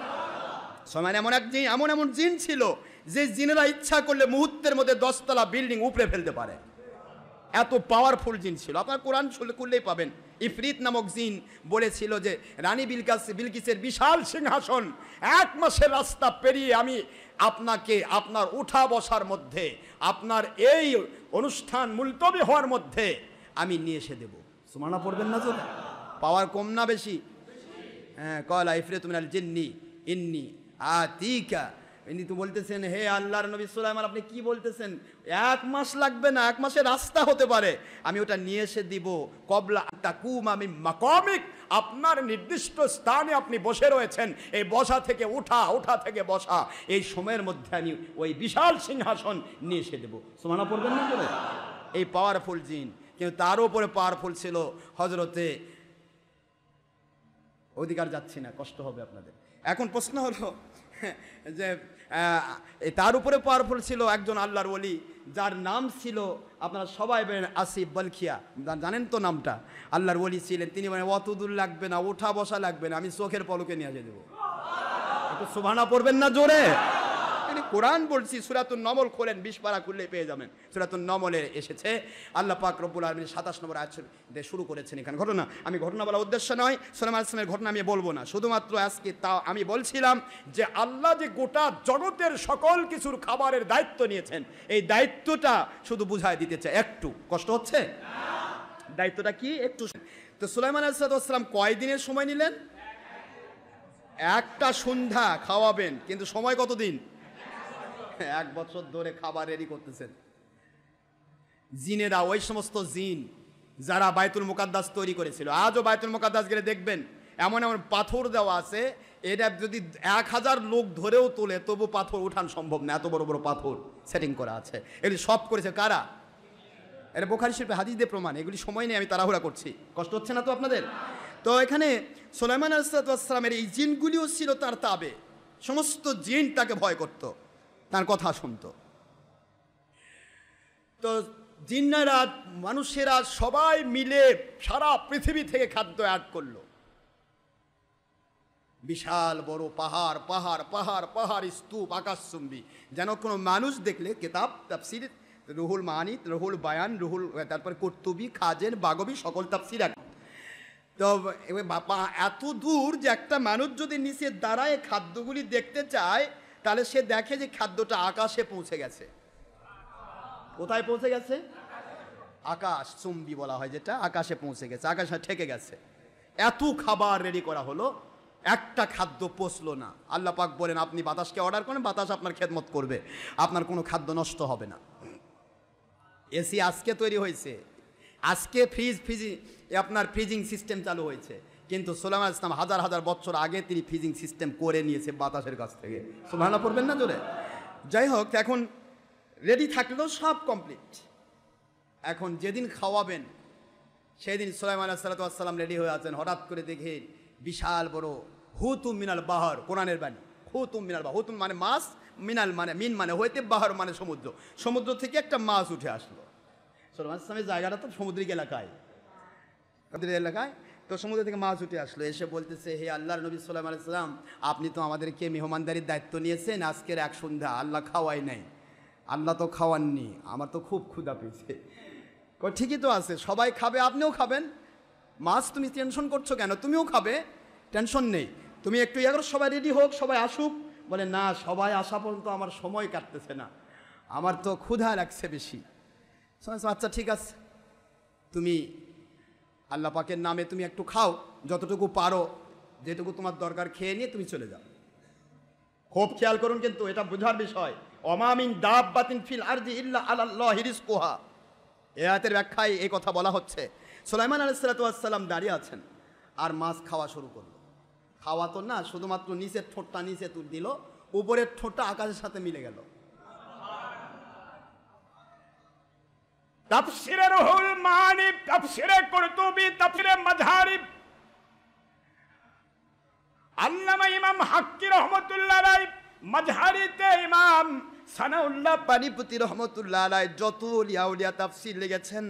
সমান এমন এক জিন, এমন জিন ছিল যে জিনেরা ইচ্ছা করলে মুহূর্তের মধ্যে 10 তলা বিল্ডিং উপরে ফেলতে পারে, এত পাওয়ারফুল জিন ছিল। আপনার কোরআন খুললেই পাবেন, ইফরিত নামক জিন বলেছিল যে রানী বিলকিসের বিশাল সিংহাসন 1 মাসের রাস্তা পেরিয়ে আমি আপনাকে আপনার উঠা বসার মধ্যে, আপনার এই অনুষ্ঠান মুলতবি হওয়ার মধ্যে আমি নিয়ে এসে দেবো। সুবহানাল্লাহ পড়বেন না? জোরে। পাওয়ার কম না বেশি? হ্যাঁ, কলা ইফরিত মিনাল জিন্নি ইন্নি আতিকা। ইনি তো বলতেছেন, হে আল্লাহর নবী সুলাইমান, আপনি কি বলতেছেন? 1 মাস লাগবে না, 1 মাসের রাস্তা হতে পারে, আমি ওটা নিয়ে এসে দিব। কবলা তাকুমা মিন মাকামিক, আপনার নির্দিষ্ট স্থানে আপনি বসে রয়েছেন, এই বসা থেকে উঠা, উঠা থেকে বসা, এই সময়ের মধ্যে আমি ওই বিশাল সিংহাসন নিয়ে এসে দেবো। সুবহানাল্লাহ পড়বেন না করে? এই পাওয়ারফুল জিন। কিন্তু তার উপরে পাওয়ারফুল ছিল হযরতে, অধিকার যাচ্ছি না, কষ্ট হবে আপনাদের। এখন প্রশ্ন হলো যে তার উপরে পাওয়ারফুল ছিল একজন আল্লাহর ওলি, যার নাম ছিল, আপনারা সবাই আসিফ বলখিয়া, জানেন তো নামটা? আল্লাহর ওলি ছিলেন তিনি। মানে অত দূর লাগবে না, ওঠা বসা লাগবে না, আমি চোখের পলকে নিয়ে এসে দেবো। একটু সুবহানাল্লাহ পড়বেন না জোরে? কোরআন বলছি, সূরাতুন নমল খোলেন, 20 পারা খুললেই পেয়ে যাবেন। সূরাতুন নমলে এসেছে, আল্লাহ পাক রব্বুল আলামিন 27 নম্বর আয়াত দিয়ে শুরু করেছেন এখানে ঘটনা। আমি ঘটনা বলার উদ্দেশ্য নয়, সুলাইমান আলাইহিস সালামের ঘটনা আমি বলবো না, শুধুমাত্র আজকে তা আমি বলছিলাম যে আল্লাহ যে গোটা জগতের সকল কিছুর খাবারের দায়িত্ব নিয়েছেন, এই দায়িত্বটা শুধু বুঝায় দিতে চাই। একটু কষ্ট হচ্ছে? দায়িত্বটা কি একটু। তো সুলাইমান আলাইহিস সালাম কয়দিনের সময় নিলেন? একটা সন্ধ্যা খাওয়াবেন, কিন্তু সময় কতদিন? 1 বছর ধরে খাবার রেডি করতেছেন। জিনেরা, ওই সমস্ত জিন যারা বাইতুল মুকাদ্দাস তৈরি করেছিল, আজও বাইতুল মুকাদ্দাস গেলে দেখবেন এমন এমন পাথর দেওয়া আছে, এটা যদি 1000 লোক ধরেও তোলে তবু পাথর উঠান সম্ভব না, এত বড় বড় পাথর সেটিং করা আছে। এগুলি সব করেছে কারা? এটা বুখারী শরীফে হাদিস দিয়ে প্রমাণ। এগুলি সময় নেই, আমি তাড়াহুড়া করছি, কষ্ট হচ্ছে না তো আপনাদের? তো এখানে সুলাইমান আলাইহিস সালামের এই জিনগুলিও ছিল তার তাবে, সমস্ত জিন তাকে ভয় করত, তার কথা শুনত। তো জিন্নারা, মানুষেরা সবাই মিলে সারা পৃথিবী থেকে খাদ্য অ্যাড করলো। বিশাল বড় পাহাড় পাহাড় পাহাড় পাহাড়, স্তূপ, আকাশচুম্বী, যেন কোনো মানুষ দেখলে কিতাব তাফসীর, রুহুল মানি, রুহুল বায়ান, তারপর কুরতুবী, খাজেন, বাগবী, সকল তাফসীর। তো এত দূর যে একটা মানুষ যদি নিচে দাঁড়ায় খাদ্যগুলি দেখতে চায়, তাহলে সে দেখে যে খাদ্যটা আকাশে পৌঁছে গেছে। কোথায় পৌঁছে গেছে? আকাশ চুম্বি বলা হয় যেটা, আকাশে পৌঁছে গেছে, আকাশে ঠেকে গেছে। এত খাবার রেডি করা হলো, একটা খাদ্য পচলো না। আল্লাহ পাক বলেন, আপনি বাতাসকে অর্ডার করেন, বাতাস আপনার খেদমত করবে, আপনার কোনো খাদ্য নষ্ট হবে না। এসি আজকে তৈরি হয়েছে, আজকে আপনার ফ্রিজিং সিস্টেম চালু হয়েছে, কিন্তু সুলাইমান আলাইহিস সালাম হাজার হাজার বছর আগে তিনি ফ্রিজিং সিস্টেম করে নিয়েছে বাতাসের কাছ থেকে। সুবহানাল্লাহ পড়বেন না জোরে? যাই হোক, এখন রেডি থাকলো, সব কমপ্লিট। এখন যেদিন খাওয়াবেন সেদিন সুলাইমান আলাইহিস সালাম রেডি হয়ে আছেন। হঠাৎ করে দেখে বিশাল বড় হুতুম মিনাল বাহর, কোরআনের বাণী, হুতুম মিনাল বাহর। হুতুম মানে মাছ, মিনাল মানে মিন মানে হইতে, বাহর মানে সমুদ্র। সমুদ্র থেকে একটা মাছ উঠে আসলো। সুলাইমান আলাইহিস সালামের জায়গাটা তো সমুদ্রিক এলাকায়, তো সমুদ্র থেকে মাছ উঠে আসলো, এসে বলতেছে, হে আল্লাহর নবী সুলাইমান আলাইহিস সালাম, আপনি তো আমাদেরকে মেহমানদারির দায়িত্ব নিয়েছেন, আজকের 1 সন্ধ্যা আল্লাহ খাওয়াই নাই, আল্লাহ তো খাওয়াননি, আমার তো খুব ক্ষুধা পেয়েছে। ঠিকই তো আছে, সবাই খাবে, আপনিও খাবেন, মাছ তুমি টেনশন করছো কেন? তুমিও খাবে, টেনশন নেই, তুমি একটু ইয়ে করো, সবাই রেডি হোক, সবাই আসুক। বলে, না, সবাই আসা পর্যন্ত আমার সময় কাটতেছে না, আমার তো ক্ষুধা লাগছে বেশি। আচ্ছা ঠিক আছে, তুমি আল্লাহ পাকের নামে তুমি একটু খাও, যতটুকু পারো, যেটুকু তোমার দরকার খেয়ে নিয়ে তুমি চলে যাও। খুব খেয়াল করুন, কিন্তু এটা বোঝার বিষয়, ওমা মিন দাব্বাতিন ফিল আরদি ইল্লা আলাল্লাহি রিজকুহা। এ আয়াতের ব্যাখ্যায় এই কথা বলা হচ্ছে, সুলাইমান আলাইহিস সালাম দাঁড়িয়ে আছেন আর মাছ খাওয়া শুরু করলো। খাওয়া তো না, শুধুমাত্র নিচের ঠোঁটটা নিচে তুল দিল, উপরের ঠোঁটটা আকাশের সাথে মিলে গেল। তাফসিরে রুহুল মানি, তাফসিরে কুরতুবি, তাফসিরে মাযহারি, আল্লামা ইমাম হাক্কি রহমাতুল্লাহ আলাইহি, মাযহারিতে ইমাম সানাউল্লাহ পানিপতি রহমতুল্লাহ আলাইহি, যত আউলিয়া তাফসির লিখেছেন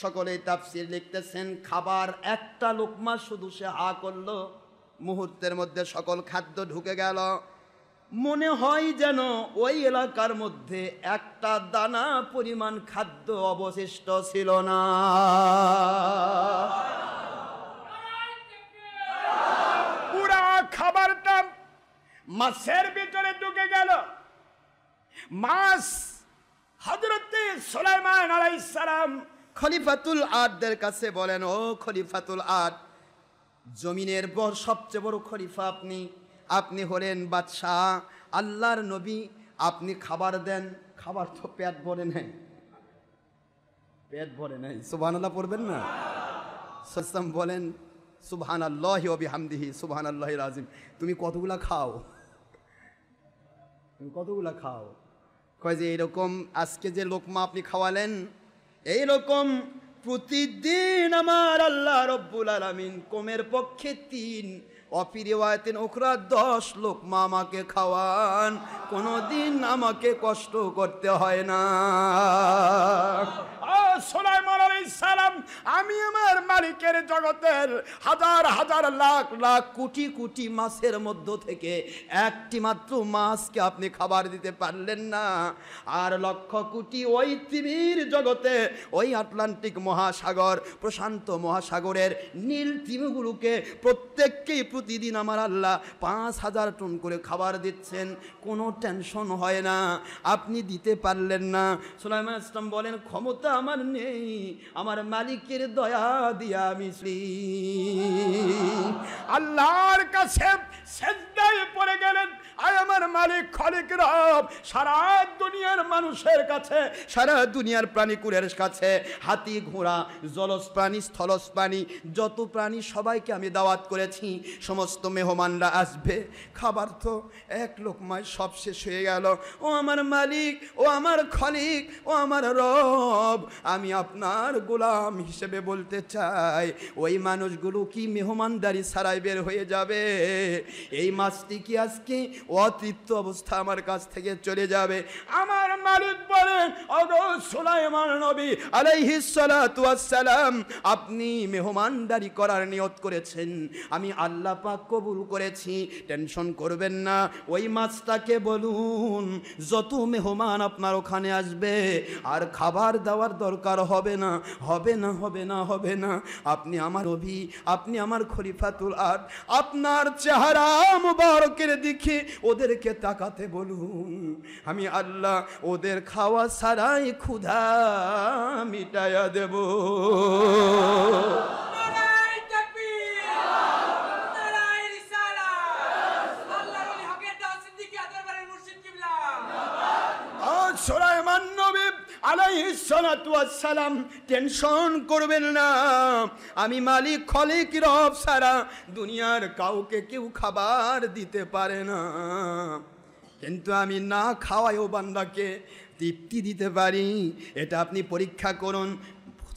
সকলেই তাফসির লিখতেছেন, খাবার একটা লোকমা শুধু সে হা করলো, মুহূর্তের মধ্যে সকল খাদ্য ঢুকে গেল। মনে হয় যেন ওই এলাকার মধ্যে একটা দানা পরিমাণ খাদ্য অবশিষ্ট ছিল না। পুরা খাবারটা মাছের ভিতরে ঢুকে গেল। মাছ হযরতে সুলাইমান আলাইহিস সালাম খলিফাতুল আদদের কাছে বলেন, ও খলিফাতুল আদ, জমিনের বড় সবচেয়ে বড় খলিফা আপনি, আপনি হলেন বাদশাহ, আল্লাহর নবী, আপনি খাবার দেন। খাবার তো পেট ভরে নেই, পেট ভরে নেই। সুবহানাল্লাহ পড়বেন না? সাল্লাম বলেন, সুবহানাল্লাহি ওয়া বিহামদিহি সুবহানাল্লাহিল আযীম। তুমি কতগুলা খাও? তুমি কতগুলা খাও? কয় যে এরকম আজকে যে লোকমা আপনি খাওয়ালেন, এইরকম প্রতিদিন আমার আল্লাহ রব্বুল আলামিন কমের পক্ষে 3, অফি রিওয়ায়াতিন উখরা 10 লোকমা আমাকে খাওয়ান, কোনোদিন আমাকে কষ্ট করতে হয় না। সুলাইমান আলাইহিস সালাম, আমি আমার মালিকের জগতের হাজার হাজার লাখ লাখ কোটি কোটি মাছের মধ্য থেকে একটি মাত্র মাছকে আপনি খাবার দিতে পারলেন না, আর লক্ষ কোটি ওই তিমির জগতে, ওই আটলান্টিক মহাসাগর, প্রশান্ত মহাসাগরের নীল তিমিগুলোকে প্রত্যেককেই প্রতিদিন আমার আল্লাহ 5000 টন করে খাবার দিচ্ছেন, কোনো টেনশন হয় না, আপনি দিতে পারলেন না। সুলাইমান ইসলাম বলেন, ক্ষমতা আমার নেই, আমার মালিকের দয়া দিয়া আমি আল্লাহর কাছে সেজদায় পড়ে গেলেন। আয় আমার মালিক খালিক রব, সারা দুনিয়ার মানুষের কাছে, সারা দুনিয়ার প্রাণীকুলের কাছে, হাতি ঘোড়া জলজ প্রাণী স্থলজ প্রাণী যত প্রাণী সবাইকে আমি দাওয়াত করেছি, সমস্ত মেহমানরা আসবে, খাবার তো এক লোকমায় সব শেষ হয়ে গেল। ও আমার মালিক, ও আমার খালিক, ও আমার রব, আমি আপনার গোলাম হিসেবে বলতে চাই, ওই মানুষগুলো কি মেহমানদারি ছাড়াই বের হয়ে যাবে? এই মাছটি কি আজকে অতৃপ্ত অবস্থা আমার কাছ থেকে চলে যাবে? আমার মালিক বলেন, ওগো সুলাইমান নবী আলাইহিস সালাতু ওয়াস সালাম, আপনি মেহমানদারি করার নিয়ত করেছেন, আমি আল্লাহ পাক কবুল করেছি, টেনশন করবেন না। ওই মাছটাকে বলুন যত মেহমান আপনার ওখানে আসবে আর খাবার দেওয়ার দরকার হবে না, হবে না, হবে না, হবে না। আপনি আমার নবী, আপনি আমার খলিফাতুল আদ, আপনার চেহারা মুবারকের দিকে ওদেরকে তাকাতে বলুন, আমি আল্লাহ ওদের খাওয়া ছাড়াই ক্ষুধা মিটায়া দেব। সুলাইমান নবী আলাইহিস সালাতু ওয়াস সালাম, টেনশন করবেন না, আমি মালিক খালিক রব ছাড়া দুনিয়ার কাউকে কেউ খাবার দিতে পারে না, কিন্তু আমি না খাওয়ায়ও বান্দাকে তৃপ্তি দিতে পারি, এটা আপনি পরীক্ষা করুন।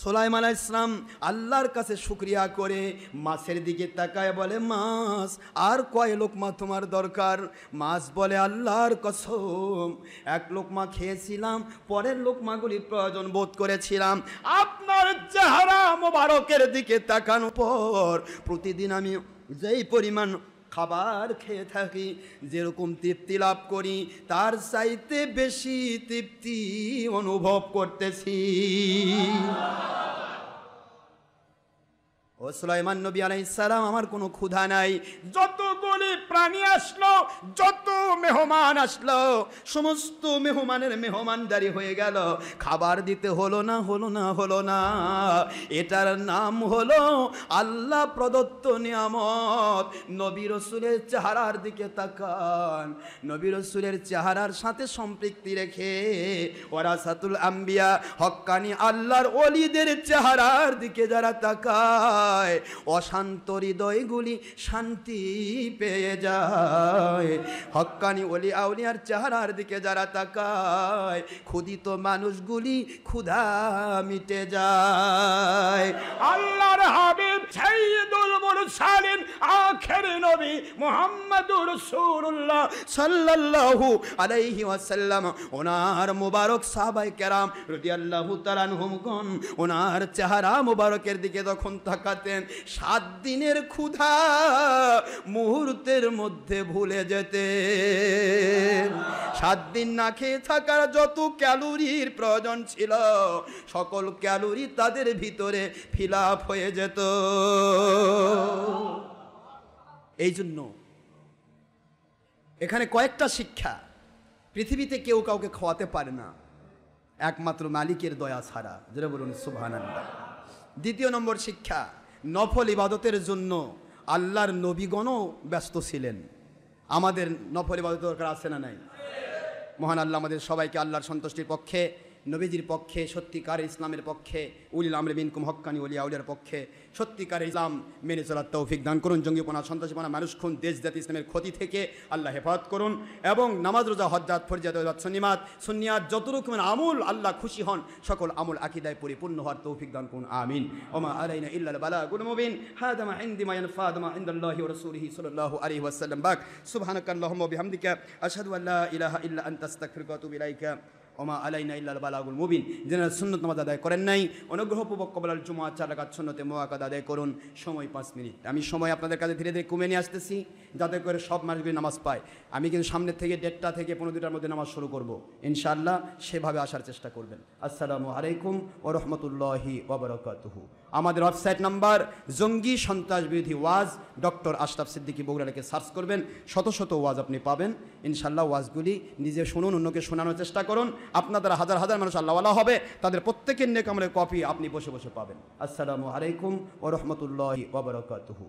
সুলাইমান আলাইহিস সালাম আল্লাহর কাছে শুকরিয়া করে মাছের দিকে তাকায় বলে, মাছ আর কয় লোকমা তোমার দরকার? মাছ বলে, আল্লাহর কসম, এক লোকমা খেয়েছিলাম, পরের লোকমাগুলি প্রয়োজন বোধ করেছিলাম। আপনার চেহারা মোবারকের দিকে তাকানোর পর প্রতিদিন আমি যেই পরিমাণ খাবার খেয়ে থাকি, যেরকম তৃপ্তি লাভ করি, তার চাইতে বেশি তৃপ্তি অনুভব করতেছি। ও সুলাইমান নবী আলাইহিস সালাম, আমার কোনো ক্ষুধা নাই। যতগুলি প্রাণী আসলো, যত মেহমান আসলো, সমস্ত মেহমানের মেহমানদারি হয়ে গেল, খাবার দিতে হলো না, হলো না, হলো না। এটার নাম হলো আল্লাহ প্রদত্ত নিয়ামত। নবী রাসূলের চেহারার দিকে তাকান, নবী রাসূলের চেহারার সাথে সম্পৃক্তি রেখে ওয়ারাসাতুল আম্বিয়া, হক্কানি আল্লাহর ওলিদের চেহারার দিকে যারা তাকায়, অশান্ত হৃদয়গুলি শান্তি পেয়ে যায়। হক্কানি ওলি আউলিয়ার চেহারার দিকে যারা তাকায়, ক্ষুধিত মানুষগুলি ক্ষুধা মিটে যায়। আল্লাহর হাবিব সাইয়্যিদুল মুরসালিন আখিরি নবী মুহাম্মদুর রাসূলুল্লাহ সাল্লাল্লাহু আলাইহি ওয়াসাল্লাম, ওনার মুবারক সাহাবায়ে কেরাম রাদিয়াল্লাহু তাআলা আনহুমগণ ওনার চেহারা মুবারকের দিকে যখন তাকাতেন, 7 দিনের ক্ষুধা মুহূর্তের মধ্যে ভুলে যেতেন। 7 দিন না খেয়ে থাকার যত ক্যালোরির প্রয়োজন ছিল, সকল ক্যালোরি তাদের ভিতরে ফিল আপ হয়ে যেত। এই জন্য এখানে কয়েকটা শিক্ষা। পৃথিবীতে কেউ কাউকে খাওয়াতে পারে না একমাত্র মালিকের দয়া ছাড়া। যেটা বলুন সুবহানাল্লাহ। দ্বিতীয় নম্বর শিক্ষা, নফল ইবাদতের জন্য আল্লাহর নবীগণও ব্যস্ত ছিলেন। আমাদের নফল ইবাদত দরকার আছে না নাই? মহান আল্লাহ আমাদের সবাইকে আল্লাহর সন্তুষ্টির পক্ষে, নবীজির পক্ষে, সত্যিকার ইসলামের পক্ষে, উলিল আমরি মিনকুম হক্কানি ওলিয়া আউলিয়ার পক্ষে সত্যিকার ইসলাম মেনে চলার তৌফিক দান করুন। জঙ্গিপনা, সন্ত্রাসীপনা, মানুষ খুন, দেশ জাতি ইসলামের ক্ষতি থেকে আল্লাহ হেফাজত করুন। এবং নামাজ, রোজা, হজ্জাত, ফরজিয়াত, সুন্নিয়াত, যত রকমের আমল আল্লাহ খুশি হন, সকল আমল আকীদায় পরিপূর্ণ হওয়ার তৌফিক দান করুন। আমিন। ওমা আলাইনা ইল্লাল বালাগুল মুবিন। হাদা মা ইনদি মা ইয়ানফাদু মা ইনদাল্লাহি ওয়া রাসূলিহি সাল্লাল্লাহু আলাইহি ওয়াসাল্লাম। বাক সুবহানাকাল্লাহুম্মা ওয়া বিহামদিকা আশহাদু আল্লা ইলাহা ইল্লা আনতা আস্তাগফিরুকা ওয়া আতুবু ইলাইকা। ওমা আলাইনা ইল্লাল বালাগুল মুবিন। যারা সুন্নত নামাজ আদায় করেন নাই, অনুগ্রহপূর্বক কবলাল জুমআ 4 রাকাত সুন্নতে মুআক্কাদা আদায় করুন। সময় 5 মিনিট। আমি সময় আপনাদের কাছে ধীরে ধীরে কমে নিয়ে আসতেছি, যাতে করে সব মানুষগুলি নামাজ পায়। আমি কিন্তু সামনের থেকে 1:30 থেকে 15-2টার মধ্যে নামাজ শুরু করব ইনশাআল্লাহ। সেভাবে আসার চেষ্টা করবেন। আসসালামু আলাইকুম ওয়া রাহমাতুল্লাহি ওয়া বারাকাতুহু। আমাদের ওয়েবসাইট নাম্বার জঙ্গি সন্ত্রাস বিরোধী ওয়াজ ডক্টর আশরাফ সিদ্দিকী বগুড়া লিখে সার্চ করবেন। শত শত ওয়াজ আপনি পাবেন ইনশাআল্লাহ। ওয়াজগুলি নিজে শুনুন, অন্যকে শোনানোর চেষ্টা করুন। আপনার দ্বারা হাজার হাজার মানুষ আল্লাহওয়ালা হবে, তাদের প্রত্যেকের নেক আমলের কপি আপনি বসে বসে পাবেন। আসসালামু আলাইকুম ওয়া রাহমাতুল্লাহি ওয়া বারাকাতুহু।